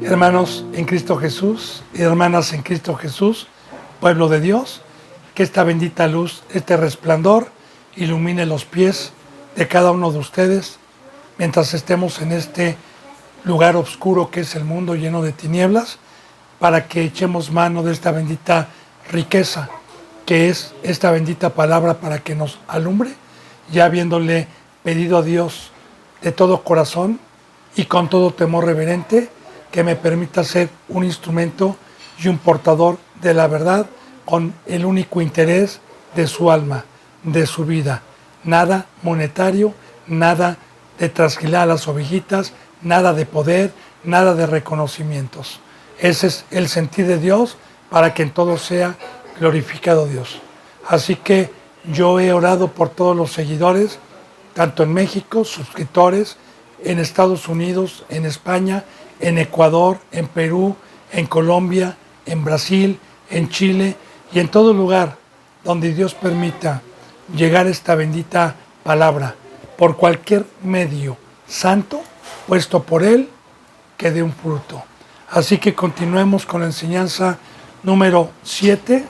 Hermanos en Cristo Jesús y hermanas en Cristo Jesús, pueblo de Dios, que esta bendita luz, este resplandor, ilumine los pies de cada uno de ustedes mientras estemos en este lugar oscuro que es el mundo lleno de tinieblas, para que echemos mano de esta bendita riqueza que es esta bendita palabra para que nos alumbre, ya habiéndole pedido a Dios de todo corazón y con todo temor reverente que me permita ser un instrumento y un portador de la verdad con el único interés de su alma, de su vida. Nada monetario, nada de trasquilar a las ovejitas, nada de poder, nada de reconocimientos. Ese es el sentir de Dios para que en todo sea glorificado Dios. Así que yo he orado por todos los seguidores, tanto en México, suscriptores, en Estados Unidos, en España, en Ecuador, en Perú, en Colombia, en Brasil, en Chile y en todo lugar donde Dios permita llegar esta bendita palabra por cualquier medio santo puesto por Él que dé un fruto. Así que continuemos con la enseñanza número 7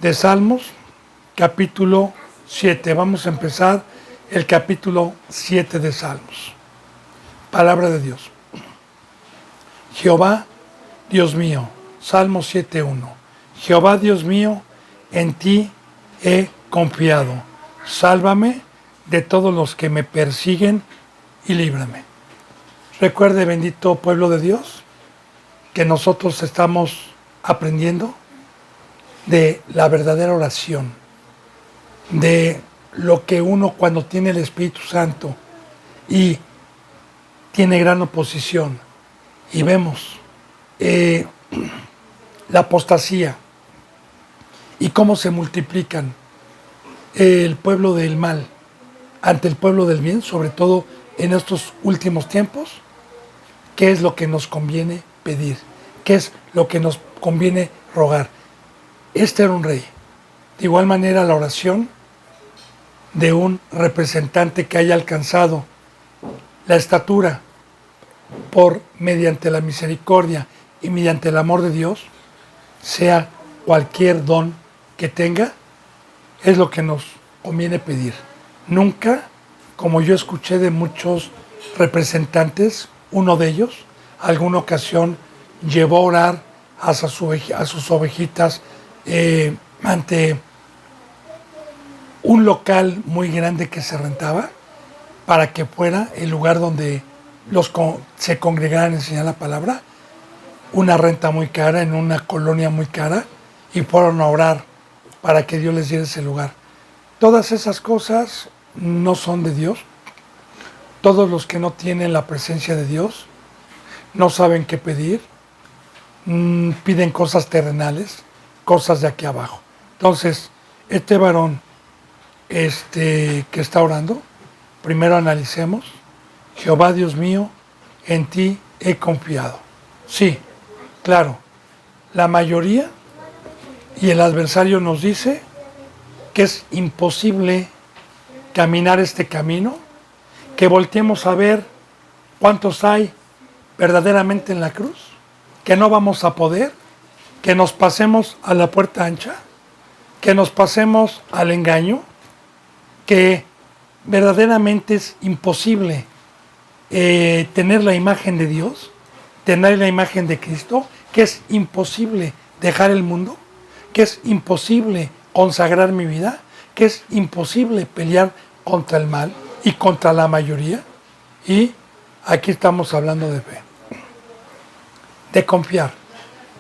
de Salmos, capítulo 7. Vamos a empezar el capítulo 7 de Salmos. Palabra de Dios. Jehová, Dios mío, Salmo 7:1. Jehová, Dios mío, en ti he confiado. Sálvame de todos los que me persiguen y líbrame. Recuerde, bendito pueblo de Dios, que nosotros estamos aprendiendo de la verdadera oración, de lo que uno cuando tiene el Espíritu Santo y tiene gran oposición y vemos la apostasía y cómo se multiplican el pueblo del mal ante el pueblo del bien, sobre todo en estos últimos tiempos. ¿Qué es lo que nos conviene pedir? ¿Qué es lo que nos conviene rogar? Este era un rey. De igual manera, la oración de un representante que haya alcanzado la estatura mediante la misericordia y mediante el amor de Dios, sea cualquier don que tenga, es lo que nos conviene pedir. Nunca, como yo escuché de muchos representantes, uno de ellos, alguna ocasión, llevó a orar a sus ovejitas ante un local muy grande que se rentaba para que fuera el lugar donde se congregaran a enseñar la palabra, una renta muy cara, en una colonia muy cara, y fueron a orar para que Dios les diera ese lugar. Todas esas cosas no son de Dios. Todos los que no tienen la presencia de Dios no saben qué pedir, piden cosas terrenales, cosas de aquí abajo. Entonces, este varón que está orando, primero analicemos: Jehová, Dios mío, en ti he confiado. Sí, claro, la mayoría y el adversario nos dice que es imposible caminar este camino, que volteemos a ver cuántos hay verdaderamente en la cruz, que no vamos a poder, que nos pasemos a la puerta ancha, que nos pasemos al engaño, que verdaderamente es imposible tener la imagen de Dios, tener la imagen de Cristo, que es imposible dejar el mundo, que es imposible consagrar mi vida, que es imposible pelear contra el mal y contra la mayoría. Y aquí estamos hablando de fe, de confiar,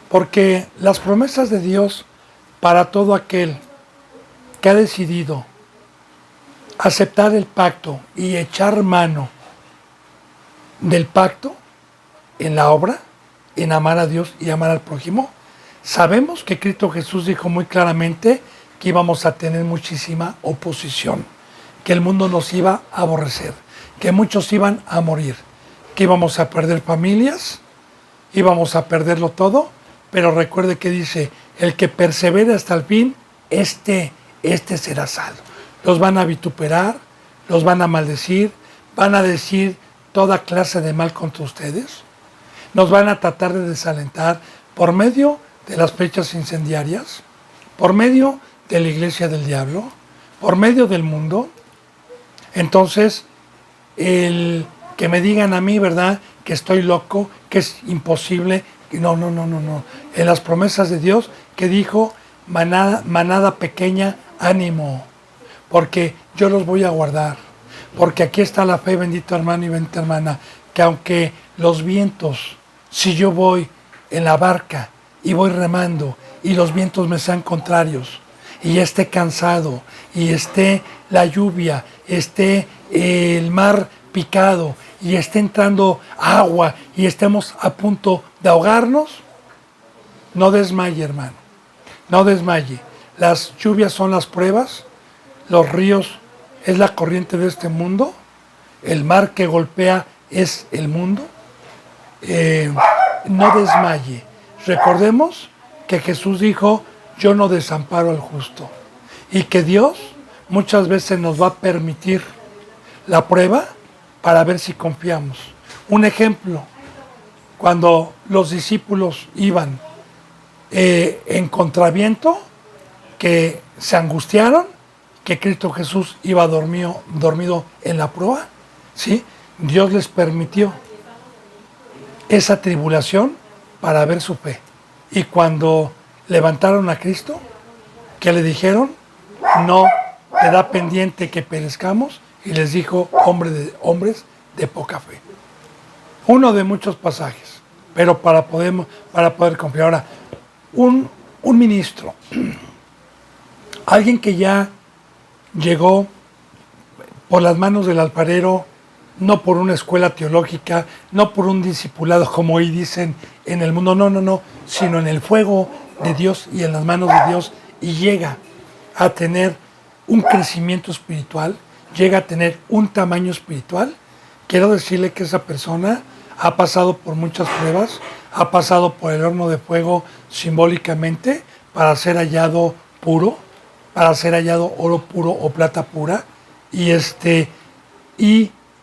porque las promesas de Dios para todo aquel que ha decidido aceptar el pacto y echar mano del pacto en la obra, en amar a Dios y amar al prójimo, sabemos que Cristo Jesús dijo muy claramente que íbamos a tener muchísima oposición, que el mundo nos iba a aborrecer, que muchos iban a morir, que íbamos a perder familias, íbamos a perderlo todo, pero recuerde que dice: el que persevera hasta el fin, este será salvo. Los van a vituperar, los van a maldecir, van a decir toda clase de mal contra ustedes, nos van a tratar de desalentar por medio de las flechas incendiarias, por medio de la iglesia del diablo, por medio del mundo. Entonces, el que me digan a mí, ¿verdad?, que estoy loco, que es imposible. No. En las promesas de Dios que dijo, manada pequeña, ánimo, porque yo los voy a guardar. Porque aquí está la fe, bendito hermano y bendita hermana, que aunque los vientos, si yo voy en la barca y voy remando y los vientos me sean contrarios, y esté cansado, y esté la lluvia, esté el mar picado, y esté entrando agua, y estemos a punto de ahogarnos, no desmaye, hermano, no desmaye. Las lluvias son las pruebas, los ríos es la corriente de este mundo, el mar que golpea es el mundo. No desmaye. Recordemos que Jesús dijo, yo no desamparo al justo, y que Dios muchas veces nos va a permitir la prueba para ver si confiamos. Un ejemplo, cuando los discípulos iban en contraviento, que se angustiaron, que Cristo Jesús iba dormido en la prueba, ¿sí? Dios les permitió esa tribulación para ver su fe. Y cuando levantaron a Cristo, ¿qué le dijeron? No te da pendiente que perezcamos, y les dijo, hombres de poca fe. Uno de muchos pasajes, pero para poder confiar. Ahora, un ministro, alguien que ya llegó por las manos del alfarero, no por una escuela teológica, no por un discipulado como hoy dicen en el mundo, no, sino en el fuego de Dios y en las manos de Dios, y llega a tener un crecimiento espiritual, llega a tener un tamaño espiritual. Quiero decirle que esa persona ha pasado por muchas pruebas, ha pasado por el horno de fuego simbólicamente para ser hallado puro, para ser hallado oro puro o plata pura, y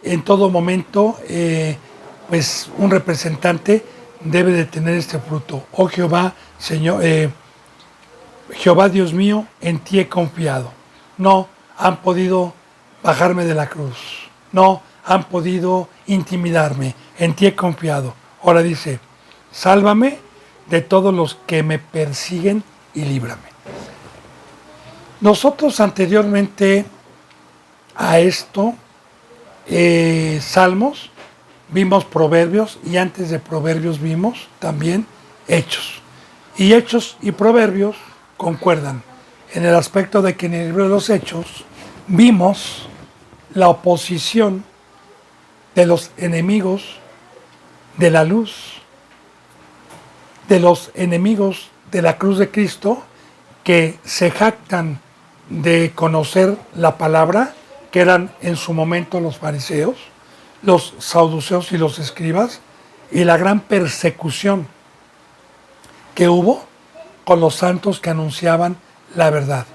en todo momento pues un representante debe de tener este fruto. Oh Jehová, Señor, Jehová Dios mío, en ti he confiado. No han podido bajarme de la cruz, no han podido intimidarme, en ti he confiado. Ahora dice, sálvame de todos los que me persiguen y líbrame. Nosotros anteriormente a esto, Salmos, vimos Proverbios, y antes de Proverbios vimos también Hechos. Y Hechos y Proverbios concuerdan en el aspecto de que en el libro de los Hechos vimos la oposición de los enemigos de la luz, de los enemigos de la cruz de Cristo, que se jactan de conocer la palabra, que eran en su momento los fariseos, los saduceos y los escribas, y la gran persecución que hubo con los santos que anunciaban la verdad.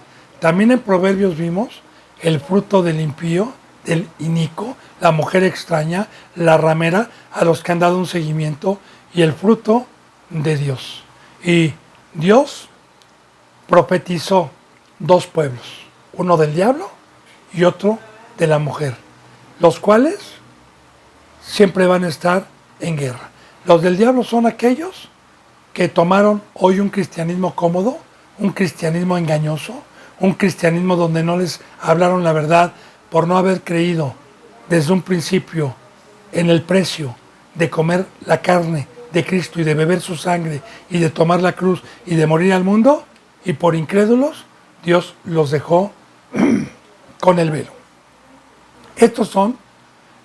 También en Proverbios vimos el fruto del impío, del inicuo, la mujer extraña, la ramera, a los que han dado un seguimiento, y el fruto de Dios. Y Dios profetizó dos pueblos, uno del diablo y otro de la mujer, los cuales siempre van a estar en guerra. Los del diablo son aquellos que tomaron hoy un cristianismo cómodo, un cristianismo engañoso, un cristianismo donde no les hablaron la verdad por no haber creído desde un principio en el precio de comer la carne de Cristo y de beber su sangre y de tomar la cruz y de morir al mundo, y por incrédulos Dios los dejó con el velo. Estos son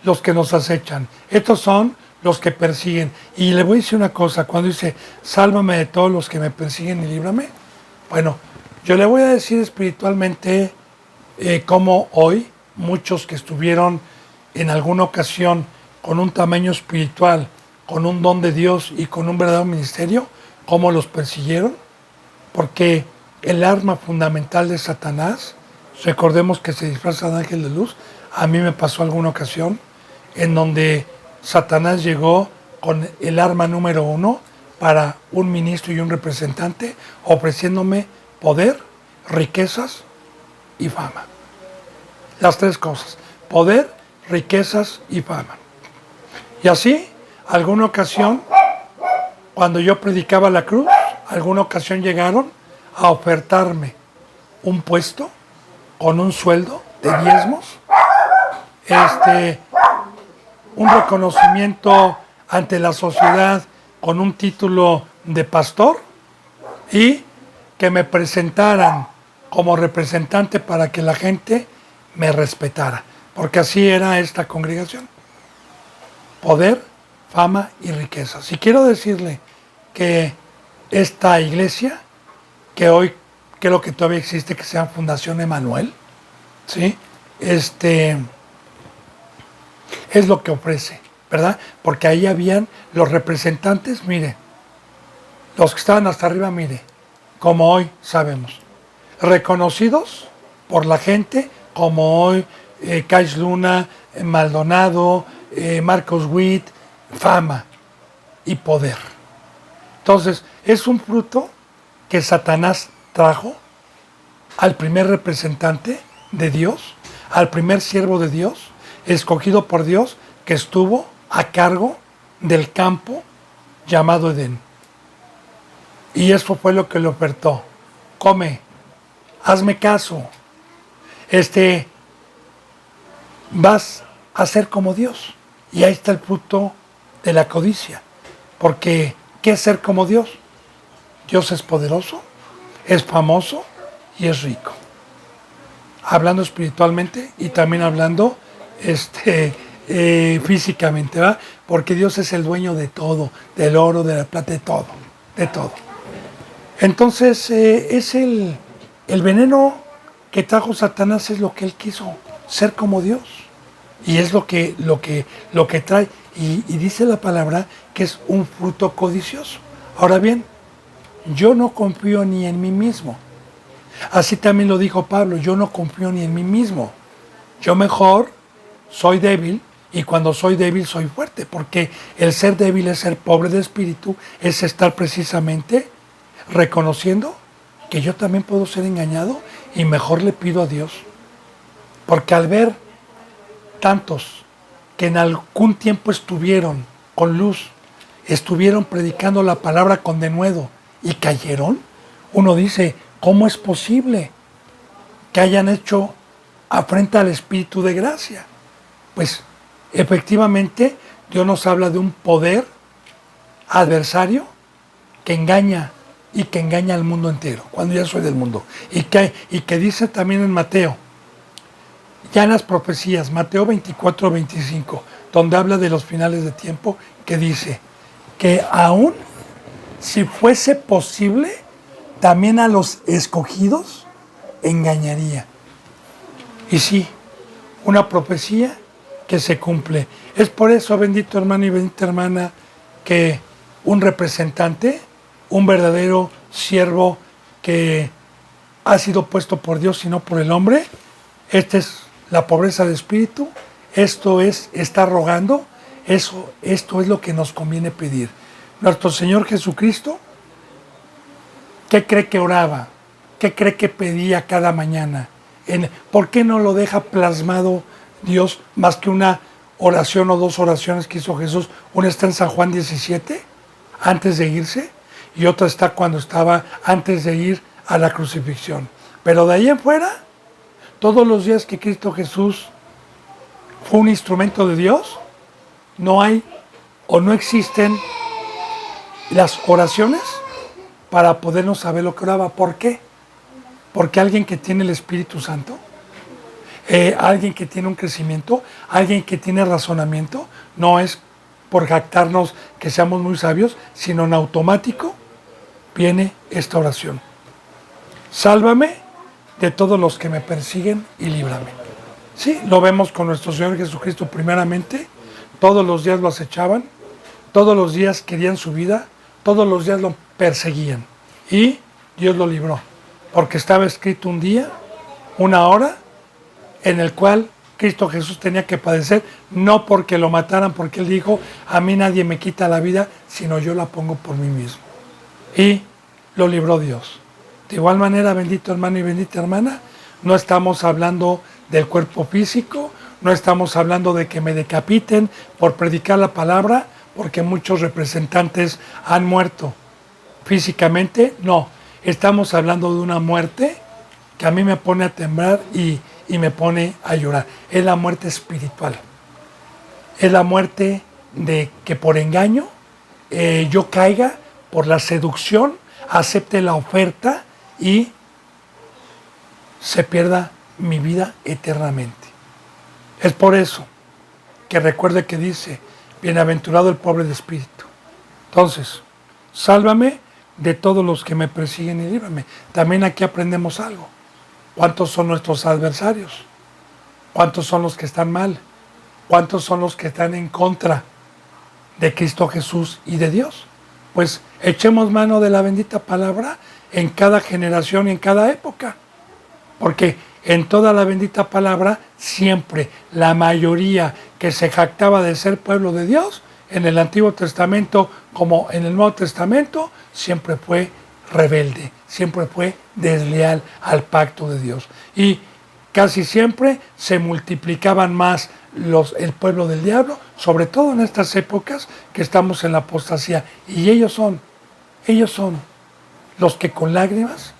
los que nos acechan, estos son los que persiguen. Y le voy a decir una cosa, cuando dice, sálvame de todos los que me persiguen y líbrame, bueno, yo le voy a decir espiritualmente cómo hoy muchos que estuvieron en alguna ocasión con un tamaño espiritual, con un don de Dios y con un verdadero ministerio, cómo los persiguieron, porque el arma fundamental de Satanás, recordemos que se disfraza de ángel de luz. A mí me pasó alguna ocasión en donde Satanás llegó con el arma número 1 para un ministro y un representante, ofreciéndome poder, riquezas y fama. Las tres cosas: poder, riquezas y fama. Y así, alguna ocasión, cuando yo predicaba la cruz, alguna ocasión llegaron a ofertarme un puesto con un sueldo de diezmos, un reconocimiento ante la sociedad con un título de pastor y que me presentaran como representante para que la gente me respetara, porque así era esta congregación: poder, fama y riquezas. Y quiero decirle que esta iglesia, que hoy creo que todavía existe, que se llama Fundación Emanuel, ¿sí? Es lo que ofrece, ¿verdad? Porque ahí habían los representantes, mire, los que estaban hasta arriba, mire, como hoy sabemos, reconocidos por la gente, como hoy Kais Luna, Maldonado, Marcos Witt, fama y poder. Entonces, es un fruto que Satanás trajo al primer representante de Dios, al primer siervo de Dios, escogido por Dios, que estuvo a cargo del campo llamado Edén. Y eso fue lo que le ofertó: come, hazme caso, vas a ser como Dios. Y ahí está el fruto de la codicia. Porque, ¿qué es ser como Dios? Dios es poderoso, es famoso y es rico. Hablando espiritualmente y también hablando físicamente, ¿verdad? Porque Dios es el dueño de todo, del oro, de la plata, de todo, de todo. Entonces, es el veneno que trajo Satanás, es lo que él quiso, ser como Dios. Y es lo que trae. Y dice la palabra que es un fruto codicioso. Ahora bien, yo no confío ni en mí mismo. Así también lo dijo Pablo: yo no confío ni en mí mismo. Yo mejor soy débil, y cuando soy débil soy fuerte, porque el ser débil es ser pobre de espíritu, es estar precisamente reconociendo que yo también puedo ser engañado, y mejor le pido a Dios. Porque al ver tantos que en algún tiempo estuvieron con luz, estuvieron predicando la palabra con denuedo y cayeron, uno dice: ¿cómo es posible que hayan hecho afrenta al Espíritu de gracia? Pues efectivamente Dios nos habla de un poder adversario que engaña, y que engaña al mundo entero, cuando ya soy del mundo. Y que dice también en Mateo, ya en las profecías, Mateo 24, 25, donde habla de los finales de tiempo, que dice que aún si fuese posible, también a los escogidos engañaría. Y sí, una profecía que se cumple. Es por eso, bendito hermano y bendita hermana, que un representante, un verdadero siervo que ha sido puesto por Dios y no por el hombre, esta es la pobreza de espíritu, esto es estar rogando, esto es lo que nos conviene pedir. Nuestro Señor Jesucristo, ¿qué cree que oraba? ¿Qué cree que pedía cada mañana? ¿Por qué no lo deja plasmado Dios más que una oración o dos oraciones que hizo Jesús? Una está en San Juan 17, antes de irse, y otra está cuando estaba antes de ir a la crucifixión. Pero de ahí en fuera, todos los días que Cristo Jesús fue un instrumento de Dios, no hay o no existen las oraciones para podernos saber lo que oraba. ¿Por qué? Porque alguien que tiene el Espíritu Santo, alguien que tiene un crecimiento, alguien que tiene razonamiento, no es por jactarnos que seamos muy sabios, sino en automático viene esta oración: sálvame de todos los que me persiguen y líbrame. Sí, lo vemos con nuestro Señor Jesucristo primeramente. Todos los días lo acechaban, todos los días querían su vida, todos los días lo perseguían, y Dios lo libró, porque estaba escrito un día, una hora, en el cual Cristo Jesús tenía que padecer, no porque lo mataran, porque Él dijo, a mí nadie me quita la vida, sino yo la pongo por mí mismo. Y lo libró Dios. De igual manera, bendito hermano y bendita hermana, no estamos hablando del cuerpo físico, no estamos hablando de que me decapiten por predicar la palabra, porque muchos representantes han muerto físicamente, no. Estamos hablando de una muerte que a mí me pone a temblar y me pone a llorar. Es la muerte espiritual. Es la muerte de que por engaño yo caiga, por la seducción, acepte la oferta y se pierda mi vida eternamente. Es por eso que recuerde que dice, bienaventurado el pobre de espíritu. Entonces, sálvame de todos los que me persiguen y líbrame. También aquí aprendemos algo. ¿Cuántos son nuestros adversarios? ¿Cuántos son los que están mal? ¿Cuántos son los que están en contra de Cristo Jesús y de Dios? Pues echemos mano de la bendita palabra en cada generación y en cada época. Porque en toda la bendita palabra, siempre la mayoría que se jactaba de ser pueblo de Dios, en el Antiguo Testamento como en el Nuevo Testamento, siempre fue rebelde, siempre fue desleal al pacto de Dios. Y casi siempre se multiplicaban más el pueblo del diablo, sobre todo en estas épocas que estamos en la apostasía. Y ellos son los que con lágrimas,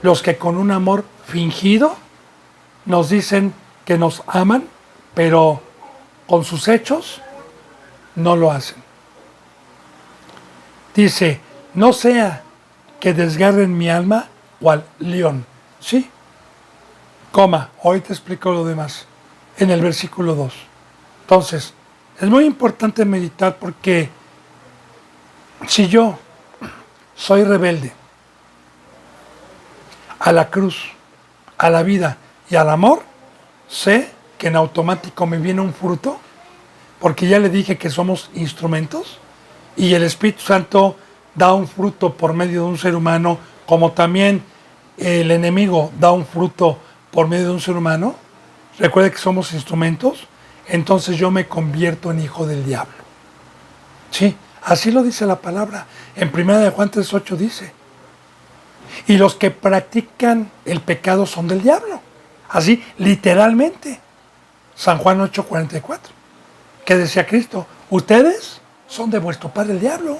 los que con un amor fingido nos dicen que nos aman, pero con sus hechos no lo hacen. Dice, no sea que desgarren mi alma cual león. ¿Sí? Coma, hoy te explico lo demás en el versículo 2. Entonces, es muy importante meditar porque si yo soy rebelde a la cruz, a la vida y al amor, sé que en automático me viene un fruto, porque ya le dije que somos instrumentos y el Espíritu Santo da un fruto por medio de un ser humano, como también el enemigo da un fruto por medio de un ser humano. Recuerde que somos instrumentos, entonces yo me convierto en hijo del diablo. Sí, así lo dice la palabra. En 1 Juan 3:8 dice, y los que practican el pecado son del diablo. Así, literalmente. San Juan 8:44. Que decía Cristo, ustedes son de vuestro padre el diablo.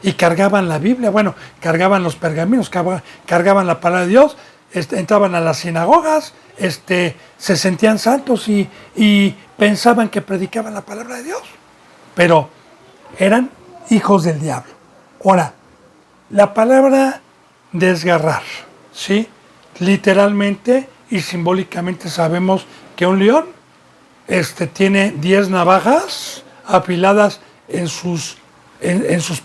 Y cargaban la Biblia, bueno, cargaban los pergaminos, cargaban la palabra de Dios, entraban a las sinagogas, se sentían santos y pensaban que predicaban la palabra de Dios. Pero eran hijos del diablo. Ahora, la palabra desgarrar, ¿sí? Literalmente y simbólicamente sabemos que un león tiene 10 navajas afiladas en sus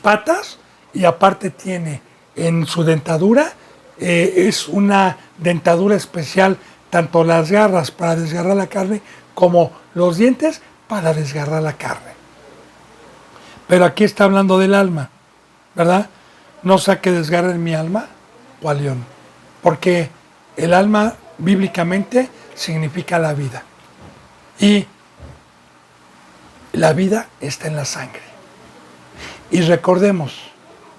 patas y aparte tiene en su dentadura, es una dentadura especial, tanto las garras para desgarrar la carne como los dientes para desgarrar la carne. Pero aquí está hablando del alma, ¿verdad? No sea que desgarren mi alma o al león, porque el alma bíblicamente significa la vida y la vida está en la sangre. Y recordemos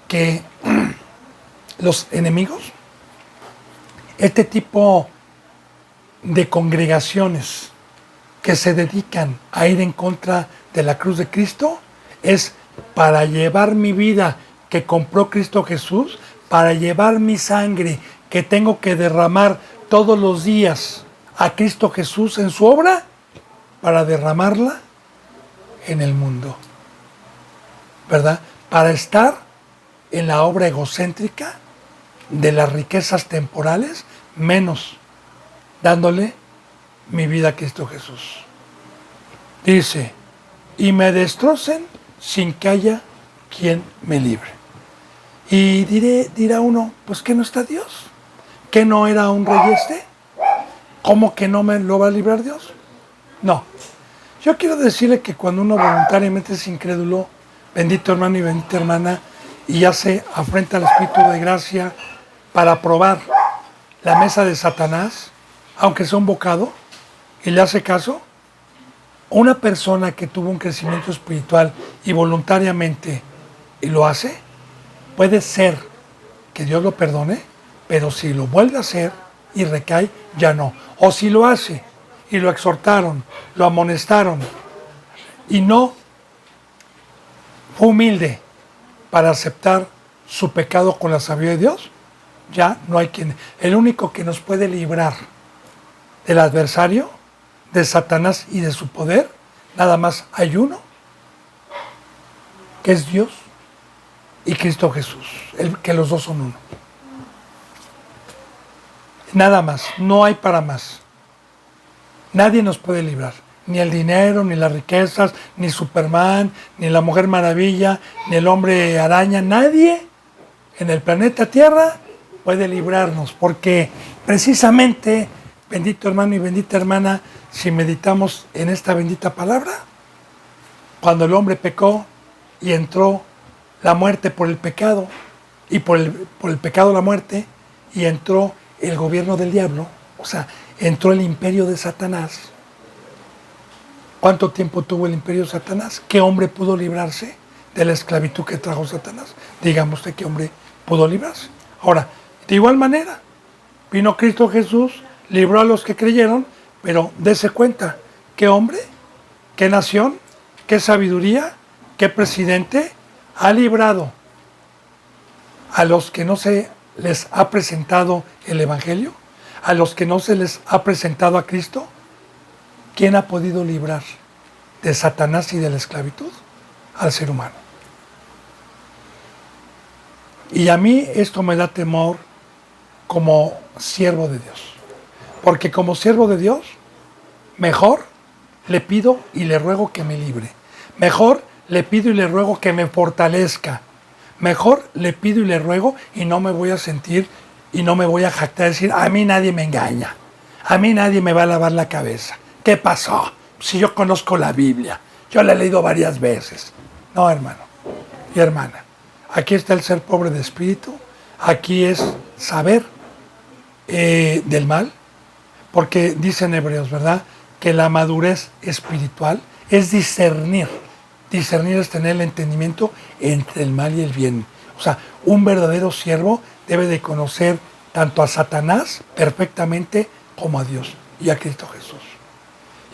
que los enemigos, este tipo de congregaciones que se dedican a ir en contra de la cruz de Cristo, es para llevar mi vida que compró Cristo Jesús, para llevar mi sangre que tengo que derramar todos los días a Cristo Jesús en su obra, para derramarla en el mundo, ¿verdad? Para estar en la obra egocéntrica de las riquezas temporales, menos dándole mi vida a Cristo Jesús. Dice, y me destrocen sin que haya quien me libre. Y dirá uno, pues que no está Dios, que no era un rey ¿cómo que no me lo va a librar Dios? No, yo quiero decirle que cuando uno voluntariamente es incrédulo, bendito hermano y bendita hermana, y ya se afrenta al Espíritu de gracia para probar la mesa de Satanás, aunque sea un bocado, y le hace caso, Una persona que tuvo un crecimiento espiritual y voluntariamente lo hace, puede ser que Dios lo perdone, pero si lo vuelve a hacer y recae, ya no. O si lo hace y lo exhortaron, lo amonestaron y no fue humilde para aceptar su pecado con la sabiduría de Dios, ya no hay quien. El único que nos puede librar del adversario, de Satanás y de su poder, nada más hay uno, que es Dios y Cristo Jesús, que los dos son uno. Nada más, no hay para más. Nadie nos puede librar, ni el dinero, ni las riquezas, ni Superman, ni la Mujer Maravilla, ni el Hombre Araña, nadie en el planeta Tierra puede librarnos, porque precisamente, bendito hermano y bendita hermana, si meditamos en esta bendita palabra, cuando el hombre pecó y entró la muerte por el pecado, y por el pecado la muerte, y entró el gobierno del diablo, o sea, entró el imperio de Satanás. ¿Cuánto tiempo tuvo el imperio de Satanás? ¿Qué hombre pudo librarse de la esclavitud que trajo Satanás? Dígame usted, ¿qué hombre pudo librarse? Ahora, de igual manera, vino Cristo Jesús, libró a los que creyeron, pero dése cuenta, ¿qué hombre, qué nación, qué sabiduría, qué presidente ha librado a los que no se les ha presentado el Evangelio, a los que no se les ha presentado a Cristo? ¿Quién ha podido librar de Satanás y de la esclavitud? Al ser humano. Y a mí esto me da temor como siervo de Dios. Porque como siervo de Dios, mejor le pido y le ruego que me libre. Mejor le pido y le ruego que me fortalezca. Mejor le pido y le ruego y no me voy a sentir y no me voy a jactar de decir, a mí nadie me engaña. A mí nadie me va a lavar la cabeza. ¿Qué pasó? Si yo conozco la Biblia, yo la he leído varias veces. No, hermano y hermana, aquí está el ser pobre de espíritu, aquí es saber del mal, porque dicen Hebreos, ¿verdad?, que la madurez espiritual es discernir. Discernir es tener el entendimiento entre el mal y el bien. O sea, un verdadero siervo debe de conocer tanto a Satanás perfectamente como a Dios y a Cristo Jesús.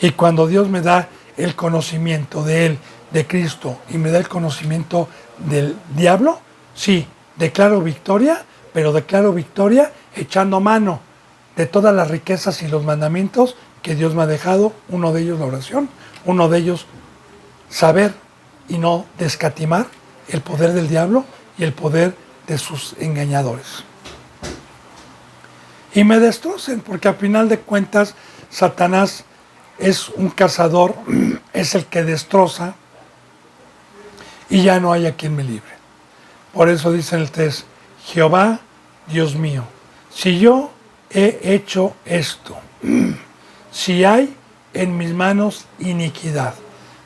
Y cuando Dios me da el conocimiento de Él, de Cristo, y me da el conocimiento del diablo, sí, declaro victoria, pero declaro victoria echando mano de todas las riquezas y los mandamientos que Dios me ha dejado, uno de ellos la oración, uno de ellos saber y no descatimar el poder del diablo y el poder de sus engañadores. Y me destrocen, porque al final de cuentas Satanás es un cazador, es el que destroza y ya no hay a quien me libre. Por eso dice en el 3, Jehová, Dios mío, si yo he hecho esto, si hay en mis manos iniquidad.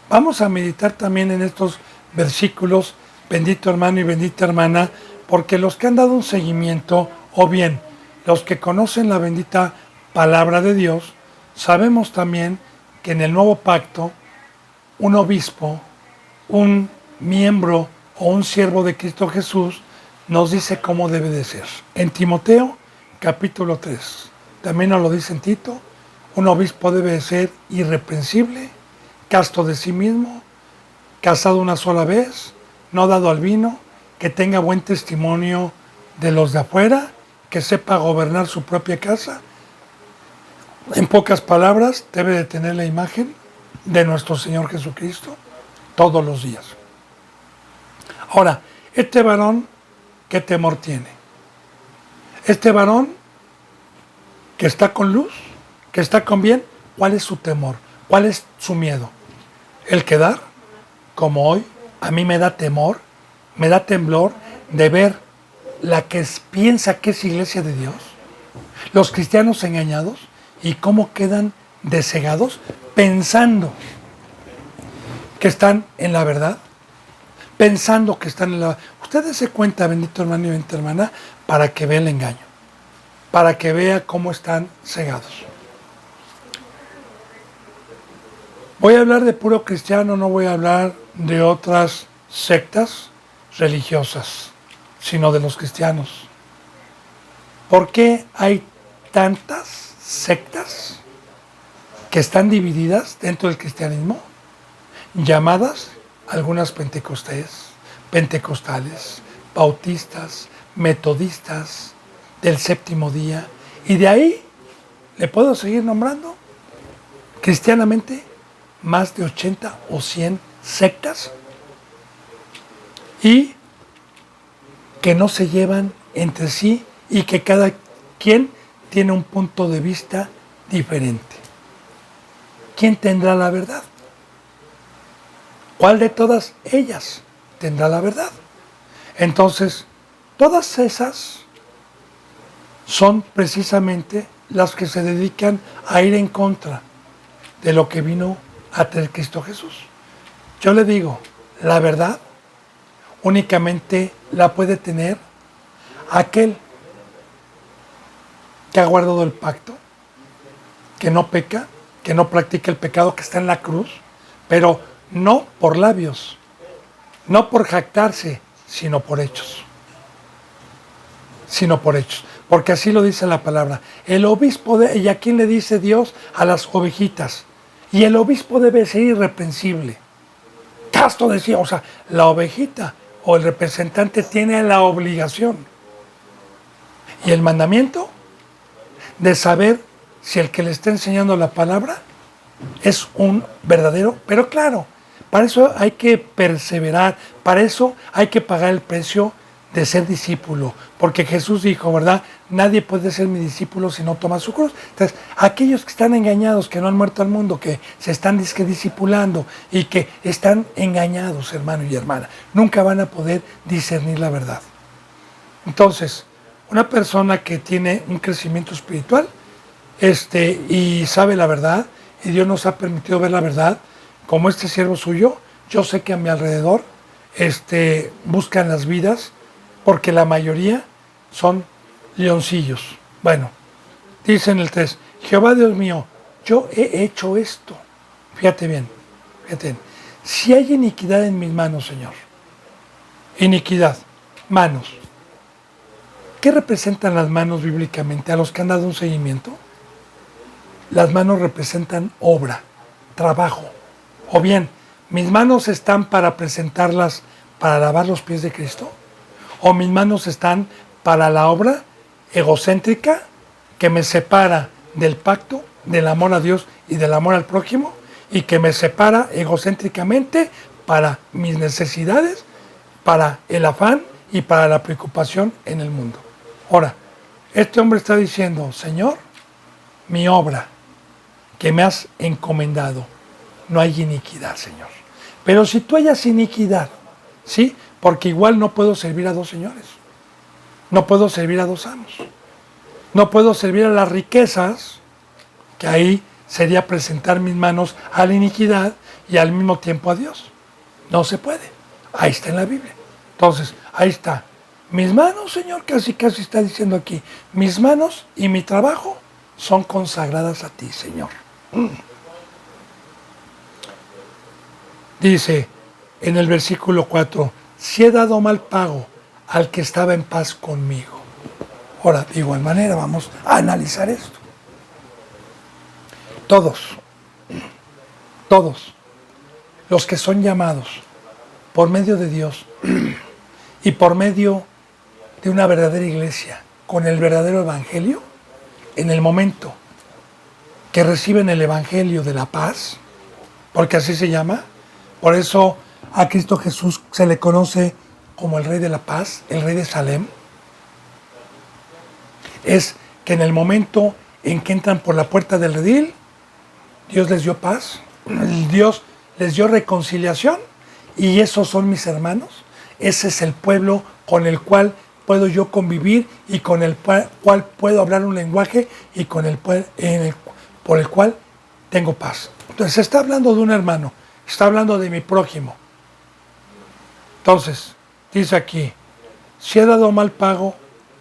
Vamos a meditar también en estos versículos, bendito hermano y bendita hermana, porque los que han dado un seguimiento, o bien los que conocen la bendita palabra de Dios, sabemos también que en el nuevo pacto, un obispo, un miembro o un siervo de Cristo Jesús nos dice cómo debe de ser. En Timoteo, capítulo 3, también nos lo dice en Tito, un obispo debe de ser irreprensible, casto de sí mismo, casado una sola vez, no dado al vino, que tenga buen testimonio de los de afuera, que sepa gobernar su propia casa. En pocas palabras, debe de tener la imagen de nuestro Señor Jesucristo todos los días. Ahora, este varón, ¿qué temor tiene? Este varón que está con luz, que está con bien, ¿cuál es su temor? ¿Cuál es su miedo? El quedar, como hoy, a mí me da temor, me da temblor de ver la que piensa que es iglesia de Dios, los cristianos engañados, y cómo quedan descegados pensando que están en la verdad, pensando que están en la... Ustedes se cuenta, bendito hermano y bendita hermana, para que vea el engaño, para que vea cómo están cegados. Voy a hablar de puro cristiano, no voy a hablar de otras sectas religiosas, sino de los cristianos. ¿Por qué hay tantas sectas que están divididas dentro del cristianismo? Llamadas algunas pentecostales, bautistas, metodistas, del séptimo día. Y de ahí le puedo seguir nombrando cristianamente más de 80 o 100 sectas y que no se llevan entre sí y que cada quien tiene un punto de vista diferente. ¿Quién tendrá la verdad? ¿Cuál de todas ellas tendrá la verdad? Entonces, todas esas son precisamente las que se dedican a ir en contra de lo que vino a traer Cristo Jesús. Yo le digo, la verdad únicamente la puede tener aquel que ha guardado el pacto, que no peca, que no practica el pecado, que está en la cruz, pero no por labios, no por jactarse, sino por hechos. Sino por hechos. Porque así lo dice la palabra. El obispo, ¿y a quién le dice Dios? A las ovejitas. Y el obispo debe ser irreprensible. Casto decía, o sea, la ovejita o el representante tiene la obligación y el mandamiento de saber si el que le está enseñando la palabra es un verdadero, pero claro, para eso hay que perseverar, para eso hay que pagar el precio de ser discípulo, porque Jesús dijo, ¿verdad? Nadie puede ser mi discípulo si no toma su cruz. Entonces, aquellos que están engañados, que no han muerto al mundo, que se están discipulando y que están engañados, hermano y hermana, nunca van a poder discernir la verdad. Entonces, una persona que tiene un crecimiento espiritual y sabe la verdad, y Dios nos ha permitido ver la verdad, como este siervo suyo, yo sé que a mi alrededor buscan las vidas, porque la mayoría son leoncillos. Bueno, dice en el 3, Jehová Dios mío, yo he hecho esto. Fíjate bien, fíjate bien. Si hay iniquidad en mis manos, Señor, iniquidad, manos. ¿Qué representan las manos bíblicamente a los que han dado un seguimiento? Las manos representan obra, trabajo. O bien, mis manos están para presentarlas para lavar los pies de Cristo, o mis manos están para la obra egocéntrica que me separa del pacto, del amor a Dios y del amor al prójimo, y que me separa egocéntricamente para mis necesidades, para el afán y para la preocupación en el mundo. Ahora, este hombre está diciendo, Señor, mi obra que me has encomendado, no hay iniquidad, Señor. Pero si tú hayas iniquidad, ¿sí? Porque igual no puedo servir a dos señores. No puedo servir a dos amos. No puedo servir a las riquezas, que ahí sería presentar mis manos a la iniquidad y al mismo tiempo a Dios. No se puede. Ahí está en la Biblia. Entonces, ahí está. Mis manos, Señor, casi está diciendo aquí, mis manos y mi trabajo son consagradas a ti, Señor. Dice en el versículo 4, si he dado mal pago al que estaba en paz conmigo. Ahora, de igual manera, vamos a analizar esto. Todos los que son llamados por medio de Dios y por medio de una verdadera iglesia, con el verdadero evangelio, en el momento que reciben el evangelio de la paz, porque así se llama, por eso a Cristo Jesús se le conoce como el Rey de la Paz, el Rey de Salem, es que en el momento en que entran por la puerta del redil, Dios les dio paz, Dios les dio reconciliación, y esos son mis hermanos. Ese es el pueblo con el cual puedo yo convivir y con el cual puedo hablar un lenguaje y por el cual tengo paz. Entonces está hablando de un hermano, está hablando de mi prójimo. Entonces, dice aquí, si he dado mal pago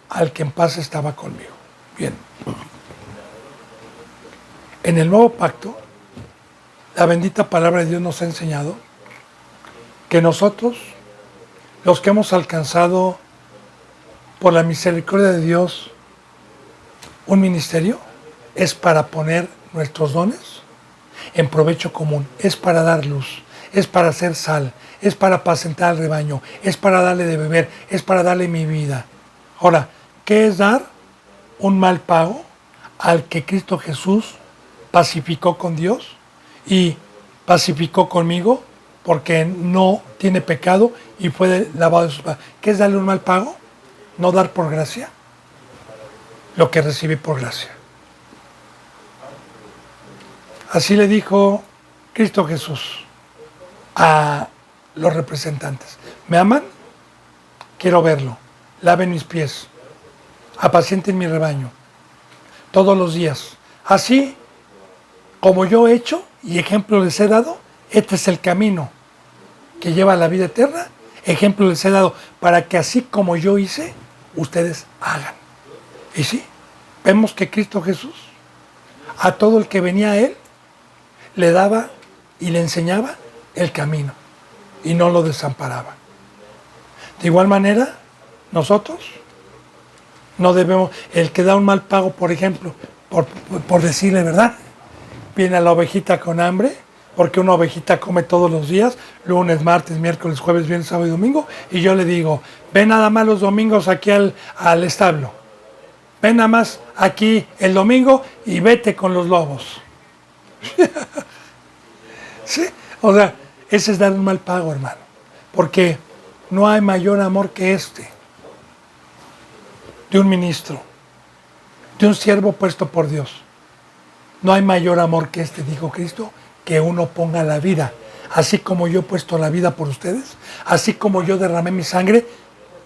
al que en paz estaba conmigo. Bien. En el nuevo pacto, La bendita palabra de Dios nos ha enseñado que nosotros, los que hemos alcanzado por la misericordia de Dios un ministerio, es para poner nuestros dones en provecho común, es para dar luz, es para hacer sal, es para apacentar al rebaño, es para darle de beber, es para darle mi vida. Ahora, ¿qué es dar? Un mal pago al que Cristo Jesús pacificó con Dios y pacificó conmigo porque no tiene pecado y fue lavado de sus pecados. ¿Qué es darle un mal pago? No dar por gracia lo que recibí por gracia. Así le dijo Cristo Jesús a los representantes. ¿Me aman? Quiero verlo. Laven mis pies. Apacienten mi rebaño. Todos los días. Así como yo he hecho y ejemplo les he dado, este es el camino que lleva a la vida eterna. Ejemplo les he dado para que así como yo hice, ustedes hagan. Y sí, vemos que Cristo Jesús a todo el que venía a Él le daba y le enseñaba el camino y no lo desamparaba. De igual manera, nosotros no debemos, el que da un mal pago, por ejemplo, por decirle verdad, viene a la ovejita con hambre, porque una ovejita come todos los días, lunes, martes, miércoles, jueves, viernes, sábado y domingo, y yo le digo, ven nada más los domingos aquí al establo, ven nada más aquí el domingo y vete con los lobos. ¿Sí? O sea, ese es dar un mal pago, hermano, porque no hay mayor amor que este, de un ministro, de un siervo puesto por Dios. No hay mayor amor que este, dijo Cristo, que uno ponga la vida. Así como yo he puesto la vida por ustedes, así como yo derramé mi sangre,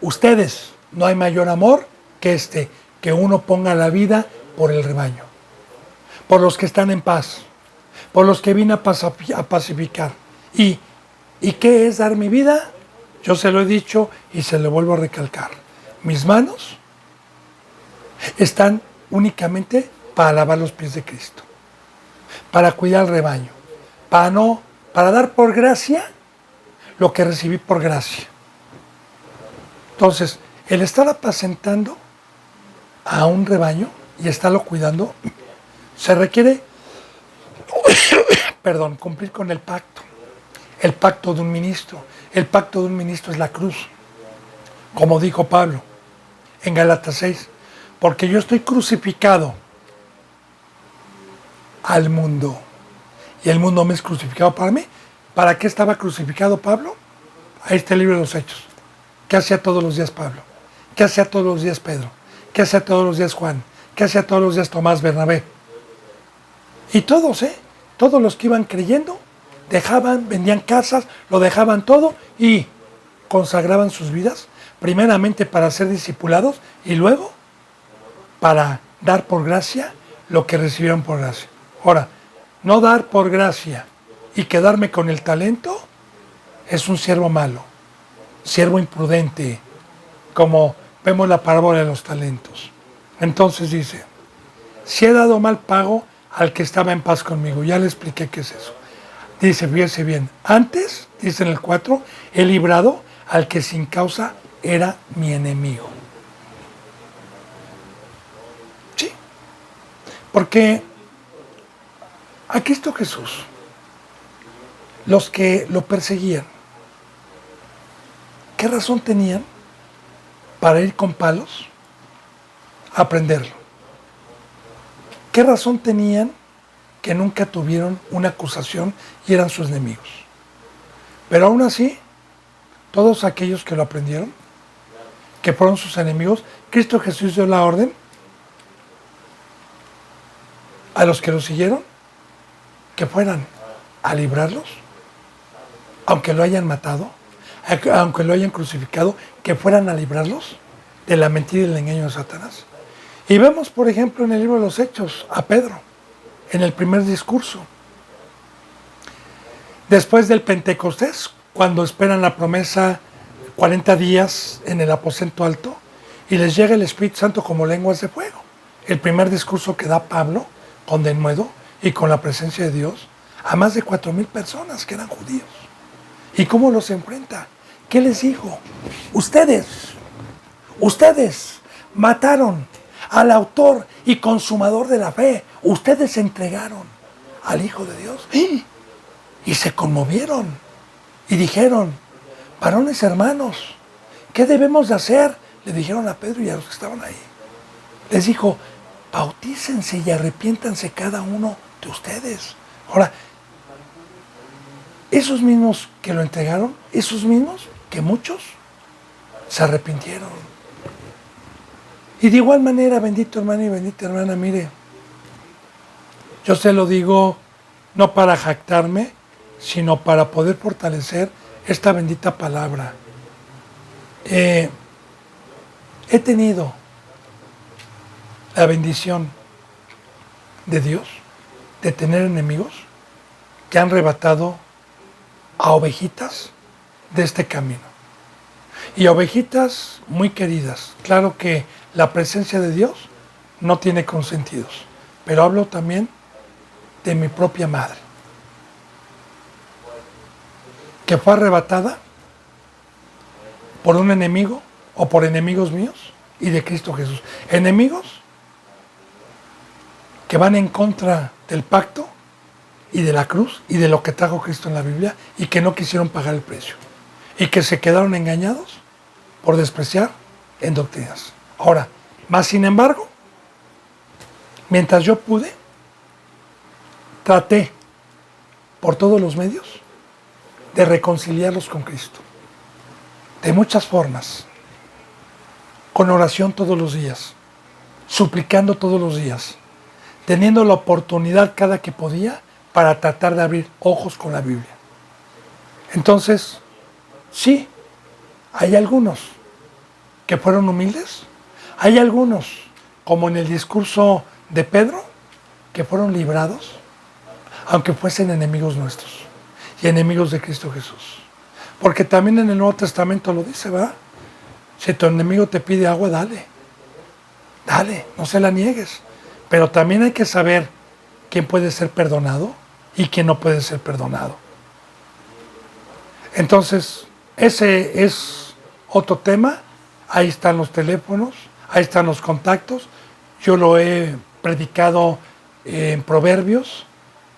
ustedes, no hay mayor amor que este, que uno ponga la vida por el rebaño, por los que están en paz, por los que vine a pacificar. ¿Y qué es dar mi vida? Yo se lo he dicho y se lo vuelvo a recalcar. Mis manos están únicamente para lavar los pies de Cristo, para cuidar el rebaño, para dar por gracia lo que recibí por gracia. Entonces, el estar apacentando a un rebaño y estarlo cuidando, se requiere, cumplir con el pacto de un ministro. El pacto de un ministro es la cruz, como dijo Pablo en Gálatas 6, porque yo estoy crucificado al mundo y el mundo me es crucificado para mí. ¿Para qué estaba crucificado Pablo? Ahí está el libro de los Hechos. ¿Qué hacía todos los días Pablo? ¿Qué hacía todos los días Pedro? ¿Qué hacía todos los días Juan? ¿Qué hacía todos los días Tomás, Bernabé? Y todos, todos los que iban creyendo, vendían casas, lo dejaban todo y consagraban sus vidas, primeramente para ser discipulados y luego para dar por gracia lo que recibieron por gracia. Ahora, no dar por gracia y quedarme con el talento es un siervo malo, siervo imprudente, como vemos la parábola de los talentos. Entonces dice, si he dado mal pago al que estaba en paz conmigo, ya le expliqué qué es eso. Dice, fíjese bien, antes, dice en el 4, he librado al que sin causa era mi enemigo. Sí, porque a Cristo Jesús, los que lo perseguían, ¿qué razón tenían para ir con palos a prenderlo? ¿Qué razón tenían que nunca tuvieron una acusación y eran sus enemigos? Pero aún así, todos aquellos que lo aprendieron, que fueron sus enemigos, Cristo Jesús dio la orden a los que lo siguieron que fueran a librarlos, aunque lo hayan matado, aunque lo hayan crucificado, que fueran a librarlos de la mentira y del engaño de Satanás. Y vemos, por ejemplo, en el libro de los Hechos, a Pedro, en el primer discurso. Después del Pentecostés, cuando esperan la promesa 40 días en el aposento alto, y les llega el Espíritu Santo como lenguas de fuego. El primer discurso que da Pablo, con denuedo y con la presencia de Dios, a más de 4,000 personas que eran judíos. ¿Y cómo los enfrenta? ¿Qué les dijo? Ustedes mataron al autor y consumador de la fe. Ustedes entregaron al Hijo de Dios. Y se conmovieron y dijeron, varones hermanos, ¿qué debemos de hacer? Le dijeron a Pedro y a los que estaban ahí. Les dijo, bautícense y arrepiéntanse cada uno de ustedes. Ahora, esos mismos que lo entregaron, esos mismos que muchos se arrepintieron. Y de igual manera, bendito hermano y bendita hermana, mire, yo se lo digo no para jactarme, sino para poder fortalecer esta bendita palabra. He tenido la bendición de Dios de tener enemigos que han arrebatado a ovejitas de este camino. Y ovejitas muy queridas. Claro que la presencia de Dios no tiene consentidos, pero hablo también de mi propia madre, que fue arrebatada por un enemigo o por enemigos míos y de Cristo Jesús. Enemigos que van en contra del pacto y de la cruz y de lo que trajo Cristo en la Biblia y que no quisieron pagar el precio y que se quedaron engañados por despreciar en doctrinas. Ahora, más sin embargo, mientras yo pude, traté por todos los medios de reconciliarlos con Cristo. De muchas formas. Con oración todos los días. Suplicando todos los días. Teniendo la oportunidad cada que podía para tratar de abrir ojos con la Biblia. Entonces, sí, hay algunos que fueron humildes. Hay algunos, como en el discurso de Pedro, que fueron librados, aunque fuesen enemigos nuestros y enemigos de Cristo Jesús. Porque también en el Nuevo Testamento lo dice, ¿verdad? Si tu enemigo te pide agua, dale. Dale, no se la niegues. Pero también hay que saber quién puede ser perdonado y quién no puede ser perdonado. Entonces, ese es otro tema. Ahí están los teléfonos, ahí están los contactos. Yo lo he predicado en Proverbios,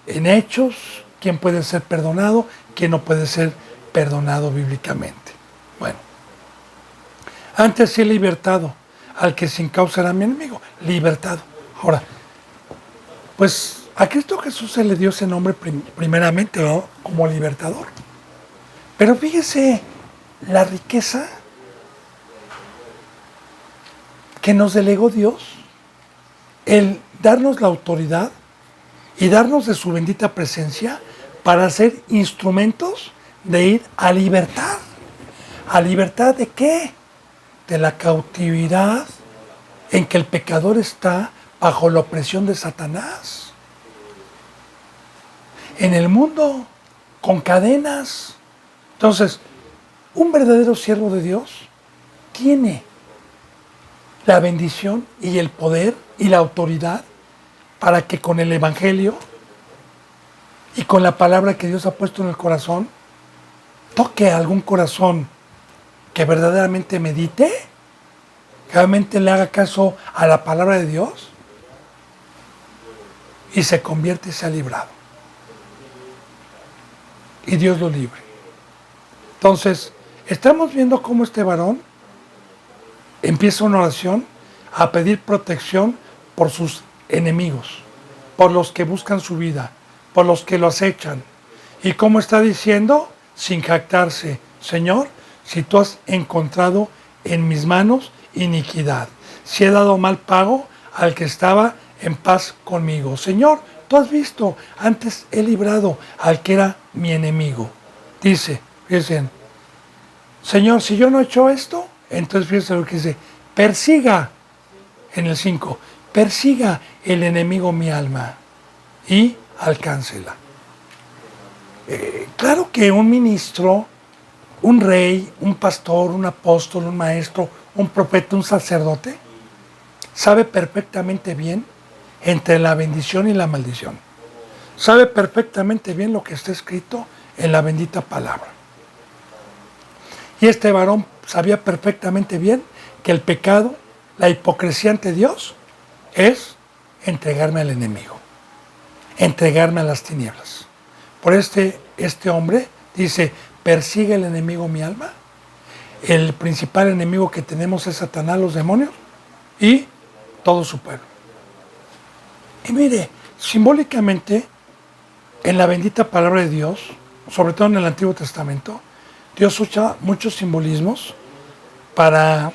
en Hechos, quién puede ser perdonado, quién no puede ser perdonado bíblicamente. Bueno, antes sí he libertado al que sin causa era mi enemigo, libertado. Ahora, pues a Cristo Jesús se le dio ese nombre primeramente, ¿no?, como libertador. Pero fíjese la riqueza que nos delegó Dios, el darnos la autoridad y darnos de su bendita presencia para ser instrumentos de ir a libertad. ¿A libertad de qué? De la cautividad en que el pecador está bajo la opresión de Satanás. En el mundo, con cadenas. Entonces, un verdadero siervo de Dios tiene la bendición y el poder y la autoridad para que con el Evangelio y con la palabra que Dios ha puesto en el corazón, toque a algún corazón que verdaderamente medite, que realmente le haga caso a la palabra de Dios y se convierte y sea librado. Y Dios lo libre. Entonces, estamos viendo cómo este varón empieza una oración a pedir protección por sus enemigos, por los que buscan su vida, por los que lo acechan. Y cómo está diciendo, sin jactarse, Señor, si tú has encontrado en mis manos iniquidad, si he dado mal pago al que estaba en paz conmigo. Señor, tú has visto, antes he librado al que era mi enemigo. Dice, fíjense, Señor, si yo no he hecho esto, entonces fíjense lo que dice, persiga, en el 5, persiga el enemigo mi alma y alcáncela. Claro que un ministro, un rey, un pastor, un apóstol, un maestro, un profeta, un sacerdote, sabe perfectamente bien entre la bendición y la maldición. sabe perfectamente bien lo que está escrito en la bendita palabra. Y este varón sabía perfectamente bien que el pecado, la hipocresía ante Dios, es entregarme al enemigo, entregarme a las tinieblas. Por este hombre dice, persigue el enemigo mi alma. El principal enemigo que tenemos es Satanás, los demonios y todo su pueblo. Y mire, simbólicamente, en la bendita palabra de Dios, sobre todo en el Antiguo Testamento, Dios usa muchos simbolismos para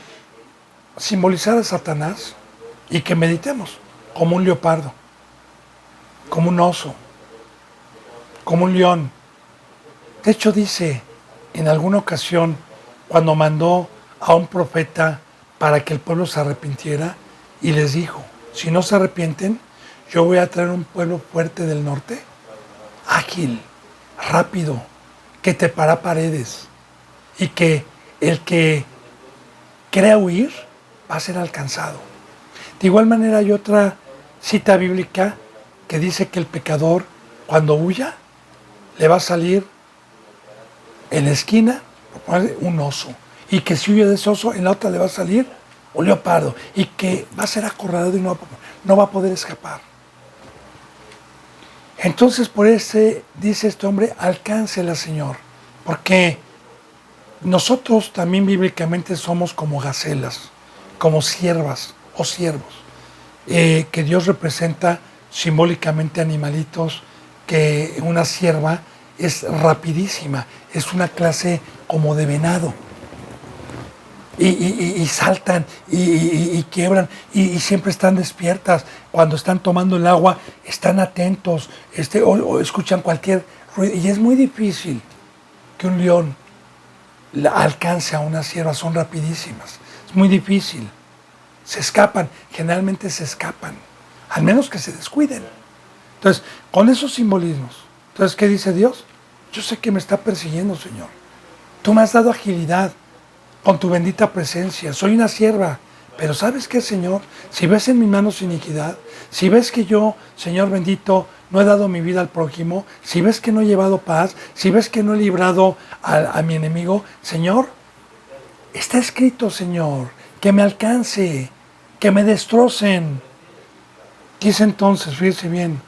simbolizar a Satanás y que meditemos como un leopardo, como un oso, como un león. De hecho dice en alguna ocasión cuando mandó a un profeta para que el pueblo se arrepintiera y les dijo, si no se arrepienten, yo voy a traer un pueblo fuerte del norte, ágil, rápido, que te para paredes y que el que crea huir va a ser alcanzado. De igual manera hay otra cita bíblica que dice que el pecador cuando huya le va a salir en la esquina un oso y que si huye de ese oso en la otra le va a salir un leopardo y que va a ser acorralado y no va a poder escapar. Entonces por ese dice este hombre, alcáncela Señor, porque nosotros también bíblicamente somos como gacelas, como siervas o siervos, que Dios representa simbólicamente animalitos, que una sierva es rapidísima, es una clase como de venado. Y saltan y quiebran y siempre están despiertas. Cuando están tomando el agua, están atentos o escuchan cualquier ruido. Y es muy difícil que un león alcance a una sierva, son rapidísimas. Es muy difícil. Se escapan, generalmente se escapan, al menos que se descuiden. Entonces, con esos simbolismos, entonces, ¿qué dice Dios? Yo sé que me está persiguiendo, Señor. Tú me has dado agilidad con tu bendita presencia. Soy una sierva, pero ¿sabes qué, Señor? Si ves en mis manos iniquidad, si ves que yo, Señor bendito, no he dado mi vida al prójimo, si ves que no he llevado paz, si ves que no he librado a mi enemigo, Señor, está escrito, Señor, que me alcance, que me destrocen. Dice entonces, fíjese bien,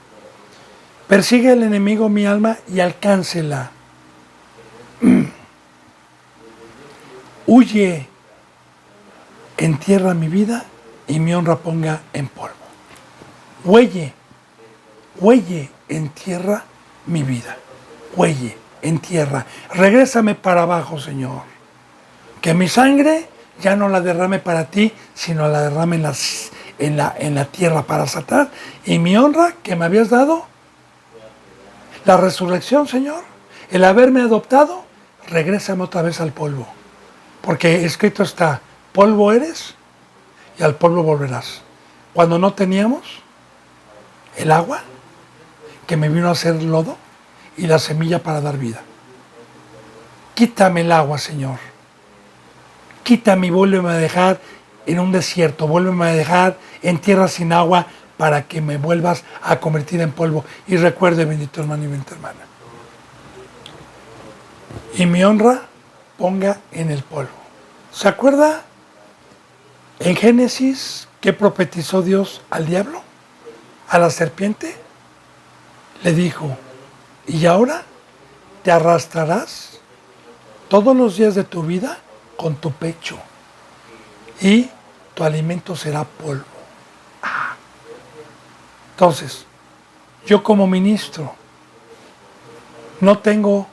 persigue el enemigo mi alma y alcáncela. Huye, entierra mi vida y mi honra ponga en polvo. Huye, entierra mi vida. Huye, entierra. Regrésame para abajo, Señor. Que mi sangre ya no la derrame para ti, sino la derrame en la tierra para Satanás. Y mi honra que me habías dado, la resurrección, Señor, el haberme adoptado, regrésame otra vez al polvo. Porque escrito está, polvo eres y al polvo volverás. Cuando no teníamos el agua, que me vino a hacer lodo, y la semilla para dar vida. Quítame el agua, Señor. Quítame y vuélveme a dejar en un desierto, vuélveme a dejar en tierra sin agua para que me vuelvas a convertir en polvo. Y recuerde, bendito hermano y bendita hermana. Y mi honra ponga en el polvo. ¿Se acuerda en Génesis qué profetizó Dios al diablo? A la serpiente le dijo, y ahora te arrastrarás todos los días de tu vida con tu pecho y tu alimento será polvo. Entonces, yo como ministro no tengo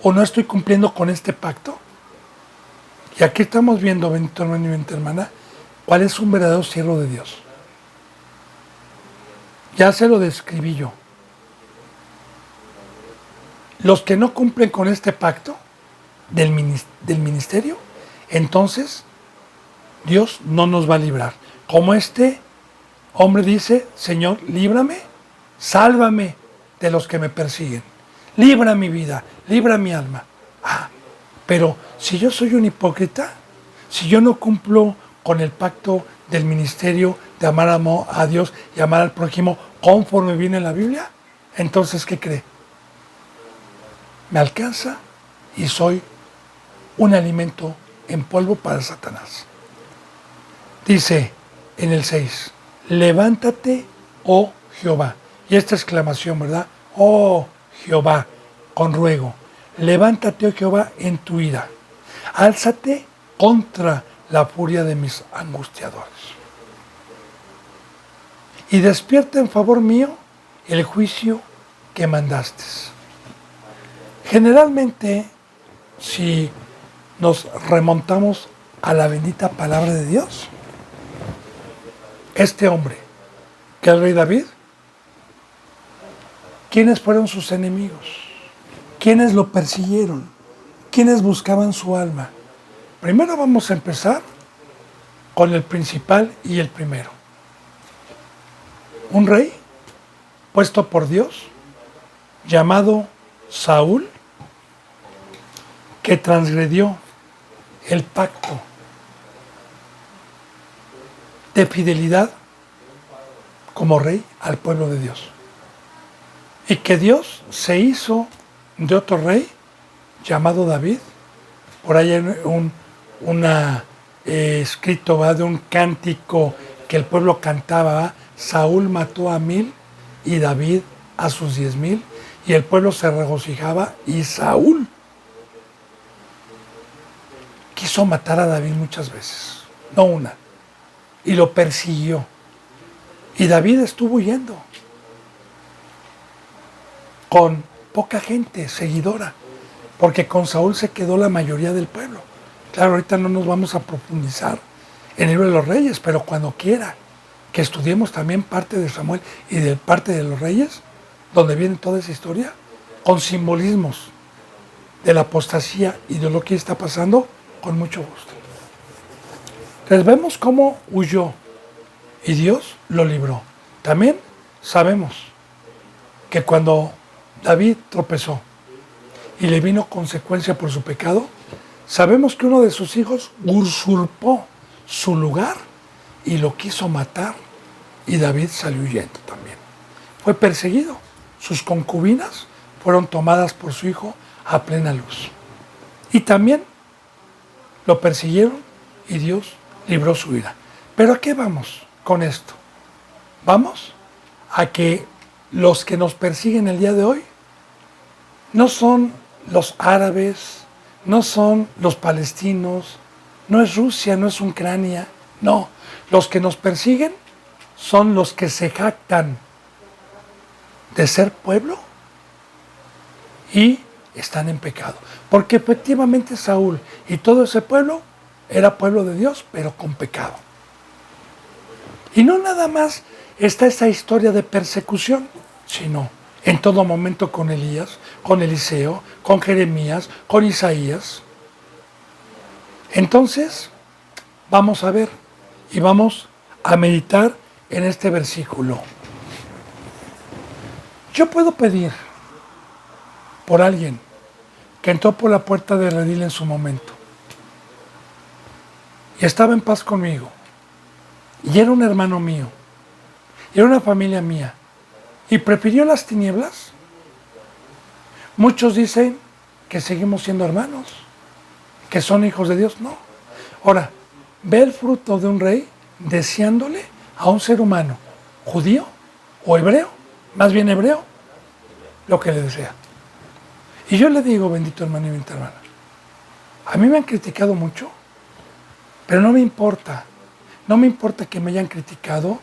o no estoy cumpliendo con este pacto. Y aquí estamos viendo, bendito hermano y bendita hermana, cuál es un verdadero siervo de Dios. Ya se lo describí yo. Los que no cumplen con este pacto del ministerio, entonces Dios no nos va a librar. Como este hombre dice, Señor, líbrame, sálvame de los que me persiguen. Libra mi vida, libra mi alma. Pero si yo soy un hipócrita, si yo no cumplo con el pacto del ministerio de amar a Dios y amar al prójimo conforme viene en la Biblia, Entonces, ¿qué cree? Me alcanza y soy un alimento en polvo para Satanás. Dice en el 6, levántate, oh Jehová. Y esta exclamación, ¿verdad? Oh Jehová, con ruego. Levántate, oh Jehová, en tu ira. Álzate contra la furia de mis angustiadores. Y despierta en favor mío el juicio que mandaste. Generalmente, si nos remontamos a la bendita palabra de Dios, este hombre, que es el rey David, ¿quiénes fueron sus enemigos? ¿Quiénes lo persiguieron? ¿Quiénes buscaban su alma? Primero vamos a empezar con el principal y el primero. Un rey puesto por Dios, llamado Saúl, que transgredió el pacto de fidelidad como rey al pueblo de Dios. Y que Dios se hizo de otro rey llamado David. Por ahí hay escrito, ¿va?, de un cántico que el pueblo cantaba, ¿va? Saúl mató a 1000 y David a sus 10,000, y el pueblo se regocijaba, y Saúl quiso matar a David muchas veces, no una, y lo persiguió. Y David estuvo huyendo con poca gente seguidora, porque con Saúl se quedó la mayoría del pueblo. Claro, ahorita no nos vamos a profundizar en el libro de los Reyes, pero cuando quiera que estudiemos también parte de Samuel y de parte de los Reyes, donde viene toda esa historia, con simbolismos de la apostasía y de lo que está pasando, con mucho gusto. Entonces vemos cómo huyó y Dios lo libró. También sabemos que cuando David tropezó y le vino consecuencia por su pecado, sabemos que uno de sus hijos usurpó su lugar y lo quiso matar, y David salió huyendo también. Fue perseguido. Sus concubinas fueron tomadas por su hijo a plena luz. Y también lo persiguieron y Dios libró su ira. ¿Pero a qué vamos con esto? Vamos a que los que nos persiguen el día de hoy no son los árabes, no son los palestinos, no es Rusia, no es Ucrania, no. Los que nos persiguen son los que se jactan de ser pueblo y están en pecado. Porque efectivamente Saúl y todo ese pueblo era pueblo de Dios, pero con pecado. Y no nada más está esa historia de persecución, sino en todo momento con Elías, con Eliseo, con Jeremías, con Isaías. Entonces, vamos a ver y vamos a meditar en este versículo. Yo puedo pedir por alguien que entró por la puerta de redil en su momento y estaba en paz conmigo, y era un hermano mío, y era una familia mía, y prefirió las tinieblas. Muchos dicen que seguimos siendo hermanos, que son hijos de Dios. No. Ahora, ve el fruto de un rey deseándole a un ser humano, judío o hebreo, más bien hebreo, lo que le desea. Y yo le digo, bendito hermano y bendita hermana, a mí me han criticado mucho, pero no me importa. No me importa que me hayan criticado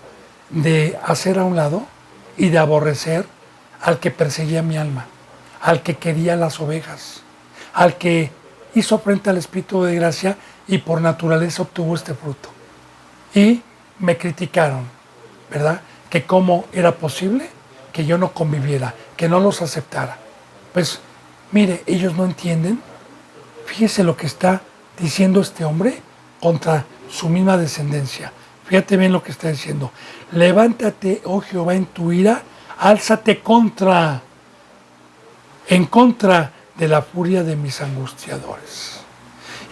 de hacer a un lado y de aborrecer al que perseguía mi alma, al que quería las ovejas, al que hizo frente al Espíritu de gracia y por naturaleza obtuvo este fruto. Y me criticaron, ¿verdad? Que cómo era posible que yo no conviviera, que no los aceptara. Pues mire, ellos no entienden. Fíjese lo que está diciendo este hombre contra su misma descendencia. Fíjate bien lo que está diciendo. Levántate, oh Jehová, en tu ira, álzate en contra de la furia de mis angustiadores.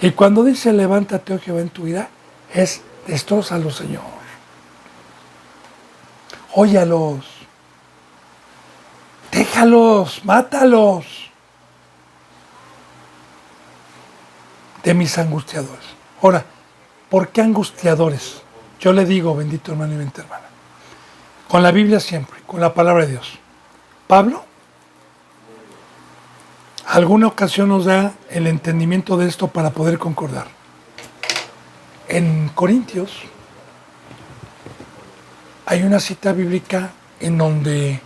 Y cuando dice levántate, oh Jehová, en tu ira, es destrózalo, Señor. Óyalos. déjalos, mátalos de mis angustiadores. Ahora, ¿por qué angustiadores? Yo le digo, bendito hermano y bendita hermana, con la Biblia siempre, con la palabra de Dios. Pablo, alguna ocasión nos da el entendimiento de esto para poder concordar. En Corintios hay una cita bíblica en donde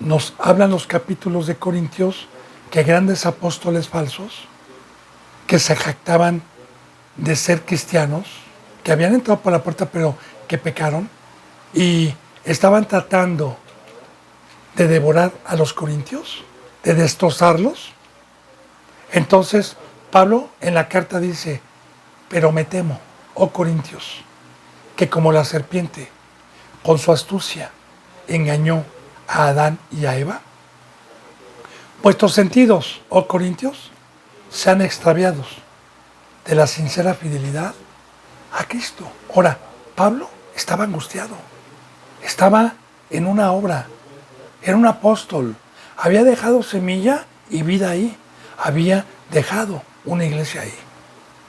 nos hablan los capítulos de Corintios que grandes apóstoles falsos que se jactaban de ser cristianos, que habían entrado por la puerta pero que pecaron y estaban tratando de devorar a los corintios, de destrozarlos. Entonces Pablo en la carta dice: pero me temo, oh corintios, que como la serpiente con su astucia engañó a Adán y a Eva, vuestros sentidos, oh corintios, sean extraviados de la sincera fidelidad a Cristo. Ahora, Pablo estaba angustiado, estaba en una obra, era un apóstol, había dejado semilla y vida ahí, había dejado una iglesia ahí.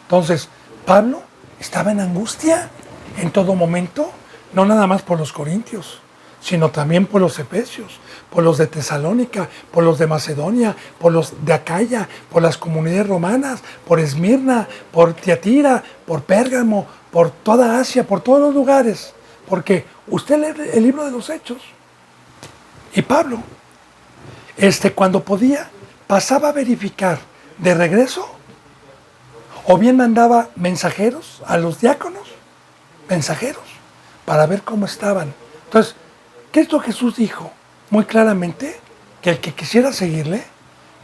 Entonces, Pablo estaba en angustia en todo momento, no nada más por los corintios, sino también por los efesios, por los de Tesalónica, por los de Macedonia, por los de Acaya, por las comunidades romanas, por Esmirna, por Tiatira, por Pérgamo, por toda Asia, por todos los lugares. Porque usted lee el libro de los Hechos. Y Pablo, cuando podía, pasaba a verificar de regreso, o bien mandaba mensajeros a los diáconos, mensajeros, para ver cómo estaban. Entonces, Cristo Jesús dijo muy claramente que el que quisiera seguirle,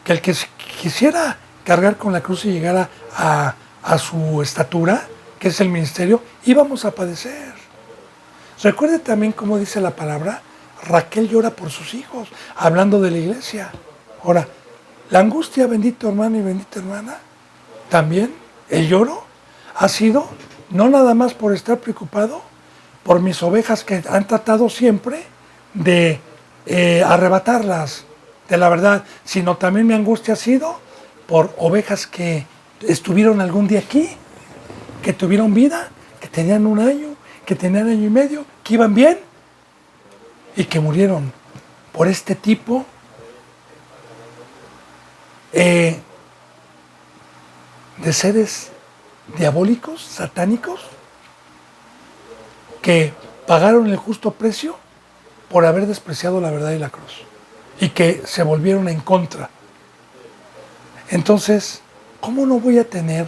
que el que quisiera cargar con la cruz y llegar a su estatura, que es el ministerio, íbamos a padecer. Recuerde también cómo dice la palabra, Raquel llora por sus hijos, hablando de la iglesia. Ahora, la angustia, bendito hermano y bendita hermana, también el lloro ha sido no nada más por estar preocupado por mis ovejas que han tratado siempre de arrebatarlas de la verdad, sino también mi angustia ha sido por ovejas que estuvieron algún día aquí, que tuvieron vida, que tenían un año, que tenían año y medio, que iban bien y que murieron por este tipo de seres diabólicos, satánicos, que pagaron el justo precio por haber despreciado la verdad y la cruz y que se volvieron en contra. Entonces, ¿cómo no voy a tener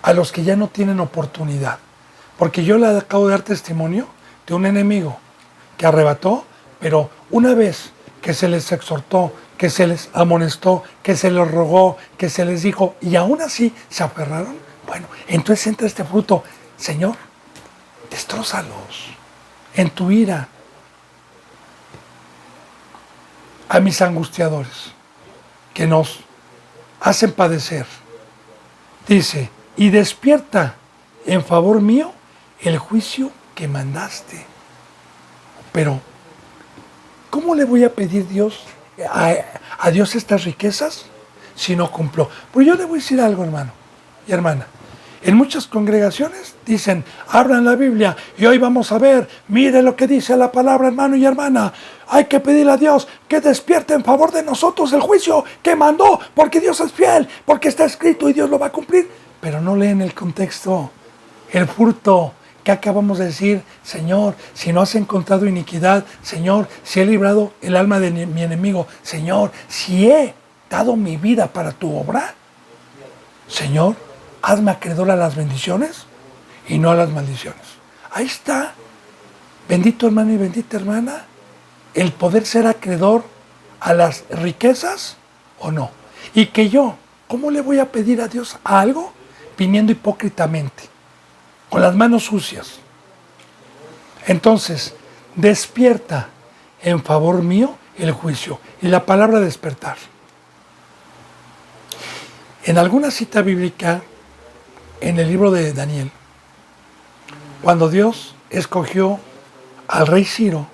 a los que ya no tienen oportunidad? Porque yo le acabo de dar testimonio de un enemigo que arrebató, pero una vez que se les exhortó, que se les amonestó, que se les rogó, que se les dijo, y aún así se aferraron, bueno, entonces entra este fruto: Señor, destrózalos en tu ira a mis angustiadores que nos hacen padecer. Dice: y despierta en favor mío el juicio que mandaste. Pero, ¿cómo le voy a pedir a Dios estas riquezas si no cumplo? Pues yo le voy a decir algo, hermano y hermana. En muchas congregaciones dicen: abran la Biblia y hoy vamos a ver, mire lo que dice la palabra, hermano y hermana. Hay que pedirle a Dios que despierte en favor de nosotros el juicio que mandó, porque Dios es fiel, porque está escrito y Dios lo va a cumplir. Pero no leen el contexto, el fruto que acabamos de decir: Señor, si no has encontrado iniquidad, Señor, si he librado el alma de mi enemigo, Señor, si he dado mi vida para tu obra, Señor, hazme acreedor a las bendiciones y no a las maldiciones. Ahí está, bendito hermano y bendita hermana, el poder ser acreedor a las riquezas o no. Y que yo, ¿cómo le voy a pedir a Dios algo viniendo hipócritamente, con las manos sucias? Entonces, despierta en favor mío el juicio. Y la palabra despertar, en alguna cita bíblica, en el libro de Daniel, cuando Dios escogió al rey Ciro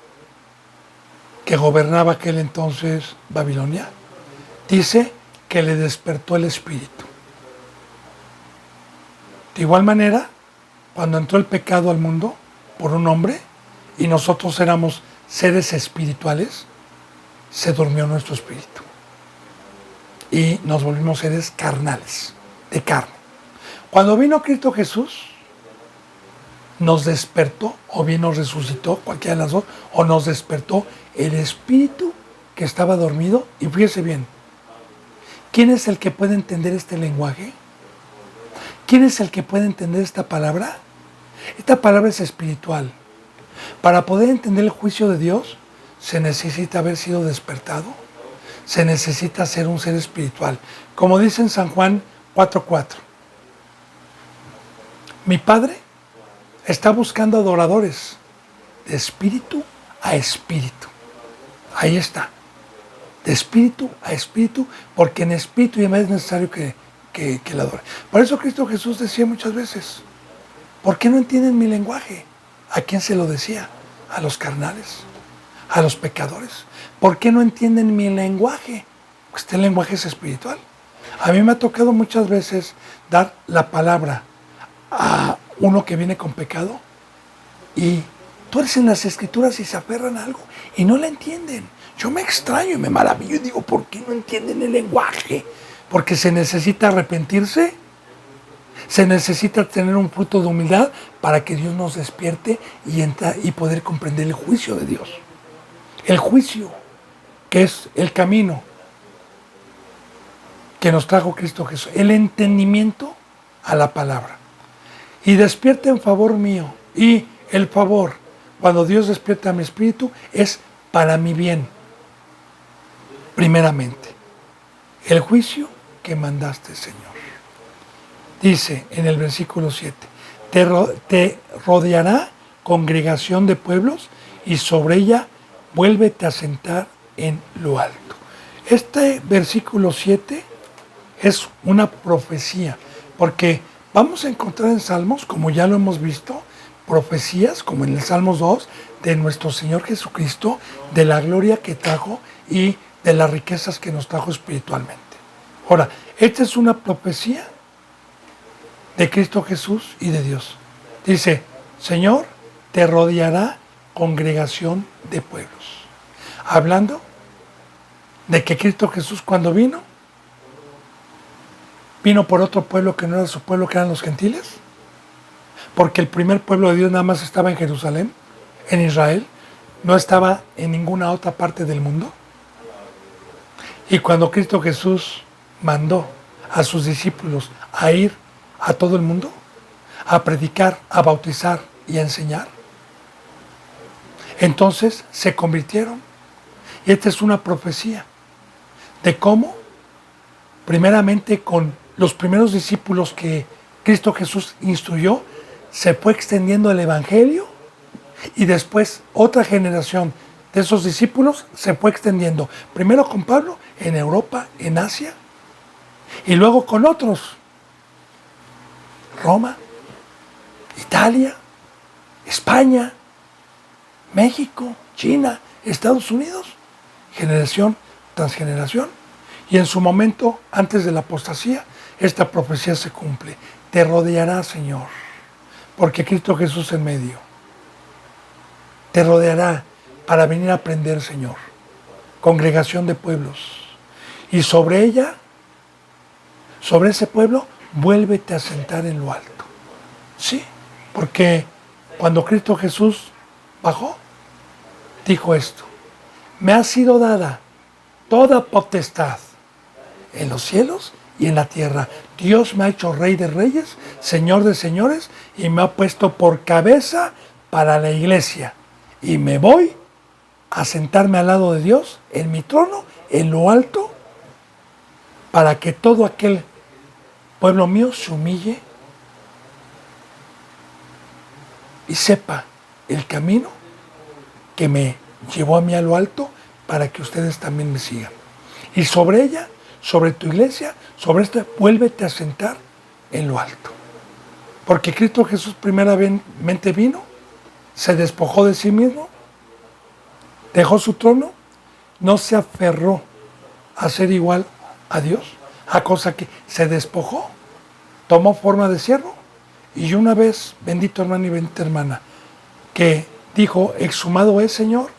que gobernaba aquel entonces Babilonia, dice que le despertó el espíritu. De igual manera, cuando entró el pecado al mundo por un hombre y nosotros éramos seres espirituales, se durmió nuestro espíritu y nos volvimos seres carnales, de carne. Cuando vino Cristo Jesús, nos despertó, o bien nos resucitó, cualquiera de las dos, o nos despertó el espíritu que estaba dormido. Y fíjese bien, ¿quién es el que puede entender este lenguaje? ¿Quién es el que puede entender esta palabra? Esta palabra es espiritual. Para poder entender el juicio de Dios, se necesita haber sido despertado, se necesita ser un ser espiritual. Como dice en San Juan 4:4, mi Padre está buscando adoradores de espíritu a espíritu. Ahí está, de espíritu a espíritu, porque en espíritu y en verdad es necesario que la adore. Por eso Cristo Jesús decía muchas veces, ¿por qué no entienden mi lenguaje? ¿A quién se lo decía? A los carnales, a los pecadores. ¿Por qué no entienden mi lenguaje? Pues este lenguaje es espiritual. A mí me ha tocado muchas veces dar la palabra a uno que viene con pecado y tú eres en las escrituras y se aferran a algo y no la entienden. Yo me extraño y me maravillo y digo, ¿por qué no entienden el lenguaje? Porque se necesita arrepentirse, se necesita tener un fruto de humildad para que Dios nos despierte y poder comprender el juicio de Dios. El juicio, que es el camino que nos trajo Cristo Jesús, el entendimiento a la palabra. Y despierta en favor mío. Y el favor, cuando Dios despierta a mi espíritu, es para mi bien. Primeramente, el juicio que mandaste, Señor. Dice en el versículo 7, te rodeará congregación de pueblos y sobre ella vuélvete a sentar en lo alto. Este versículo 7 es una profecía, porque vamos a encontrar en Salmos, como ya lo hemos visto, profecías, como en el Salmos 2, de nuestro Señor Jesucristo, de la gloria que trajo y de las riquezas que nos trajo espiritualmente. Ahora, esta es una profecía de Cristo Jesús y de Dios. Dice, Señor, te rodeará congregación de pueblos. Hablando de que Cristo Jesús cuando vino por otro pueblo que no era su pueblo, que eran los gentiles, porque el primer pueblo de Dios nada más estaba en Jerusalén, en Israel, no estaba en ninguna otra parte del mundo. Y cuando Cristo Jesús mandó a sus discípulos a ir a todo el mundo, a predicar, a bautizar y a enseñar, entonces se convirtieron. Y esta es una profecía de cómo, primeramente con los primeros discípulos que Cristo Jesús instruyó, se fue extendiendo el Evangelio y después otra generación de esos discípulos se fue extendiendo. Primero con Pablo en Europa, en Asia, y luego con otros. Roma, Italia, España, México, China, Estados Unidos, generación tras generación. Y en su momento, antes de la apostasía, esta profecía se cumple. Te rodeará, Señor, porque Cristo Jesús en medio. Te rodeará para venir a aprender, Señor. Congregación de pueblos. Y sobre ella, sobre ese pueblo, vuélvete a sentar en lo alto. Sí, porque cuando Cristo Jesús bajó, dijo esto: me ha sido dada toda potestad en los cielos y en la tierra. Dios me ha hecho Rey de reyes, Señor de señores, y me ha puesto por cabeza para la iglesia. Y me voy a sentarme al lado de Dios, en mi trono, en lo alto, para que todo aquel pueblo mío se humille y sepa el camino que me llevó a mí a lo alto, para que ustedes también me sigan. Y sobre ella, sobre tu iglesia, sobre esta, vuélvete a sentar en lo alto. Porque Cristo Jesús primeramente vino, se despojó de sí mismo, Dejó su trono, no se aferró a ser igual a Dios, a cosa que se despojó, tomó forma de siervo. Y una vez, bendito hermano y bendita hermana, que dijo, exhumado es, Señor,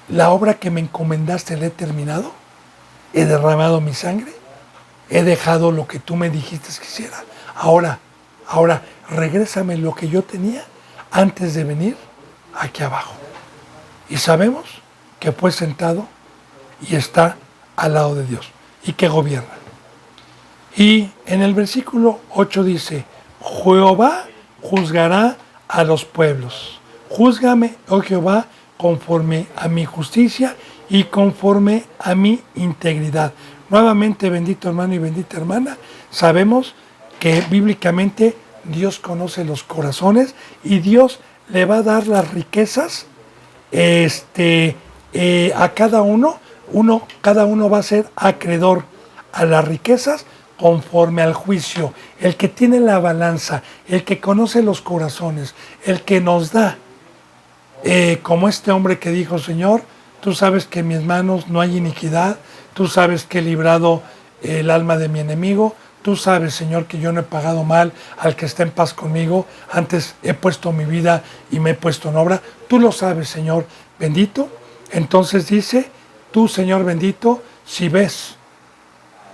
la obra que me encomendaste la he terminado, he derramado mi sangre, he dejado lo que tú me dijiste que hiciera. Ahora, regrésame lo que yo tenía antes de venir aquí abajo. Y sabemos que fue sentado y está al lado de Dios y que gobierna. Y en el versículo 8 dice, Jehová juzgará a los pueblos. Júzgame, oh Jehová, conforme a mi justicia y conforme a mi integridad. Nuevamente, bendito hermano y bendita hermana, sabemos que bíblicamente Dios conoce los corazones y Dios le va a dar las riquezas a cada uno. Cada uno va a ser acreedor a las riquezas conforme al juicio. El que tiene la balanza, el que conoce los corazones, el que nos da, como este hombre que dijo, Señor, tú sabes que en mis manos no hay iniquidad, tú sabes que he librado el alma de mi enemigo, tú sabes, Señor, que yo no he pagado mal al que está en paz conmigo, antes he puesto mi vida y me he puesto en obra, tú lo sabes, Señor bendito. Entonces dice, tú, Señor bendito, si ves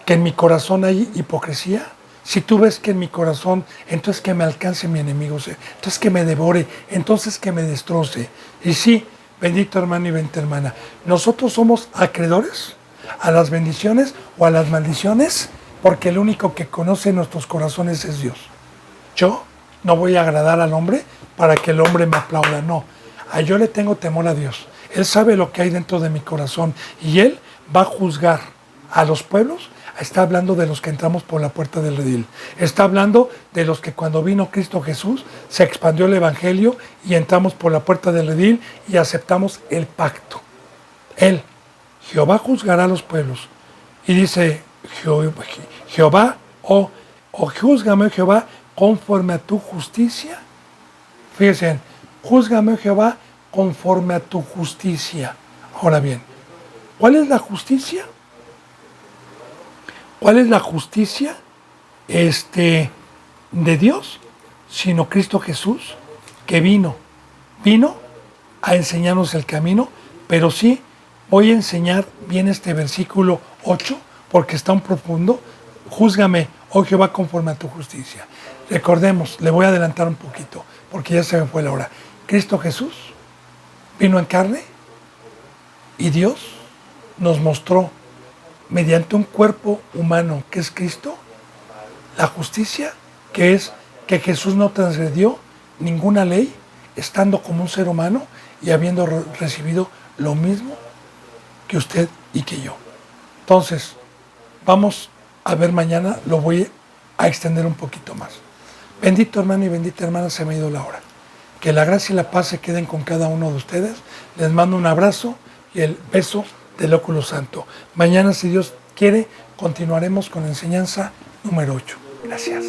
que en mi corazón hay hipocresía, si tú ves que en mi corazón, entonces que me alcance mi enemigo, entonces que me devore, entonces que me destroce. Y sí, bendito hermano y bendita hermana, nosotros somos acreedores a las bendiciones o a las maldiciones, porque el único que conoce nuestros corazones es Dios. Yo no voy a agradar al hombre para que el hombre me aplauda, no. Yo le tengo temor a Dios. Él sabe lo que hay dentro de mi corazón y Él va a juzgar a los pueblos. Está hablando de los que entramos por la puerta del redil. Está hablando de los que cuando vino Cristo Jesús se expandió el Evangelio y entramos por la puerta del redil y aceptamos el pacto. Él, Jehová, juzgará a los pueblos. Y dice Jehová, júzgame, Jehová, conforme a tu justicia. Fíjense, júzgame, Jehová, conforme a tu justicia. Ahora bien, ¿cuál es la justicia? ¿Cuál es la justicia de Dios? Sino Cristo Jesús, que vino a enseñarnos el camino, pero sí voy a enseñar bien este versículo 8, porque está un profundo. Júzgame, oh Jehová, conforme a tu justicia. Recordemos, le voy a adelantar un poquito, porque ya se me fue la hora. Cristo Jesús vino en carne y Dios nos mostró mediante un cuerpo humano que es Cristo, la justicia, que es que Jesús no transgredió ninguna ley, estando como un ser humano y habiendo recibido lo mismo que usted y que yo. Entonces, vamos a ver mañana, lo voy a extender un poquito más. Bendito hermano y bendita hermana, se me ha ido la hora. Que la gracia y la paz se queden con cada uno de ustedes. Les mando un abrazo y el beso del óculo santo. Mañana, si Dios quiere, continuaremos con la enseñanza número 8. Gracias.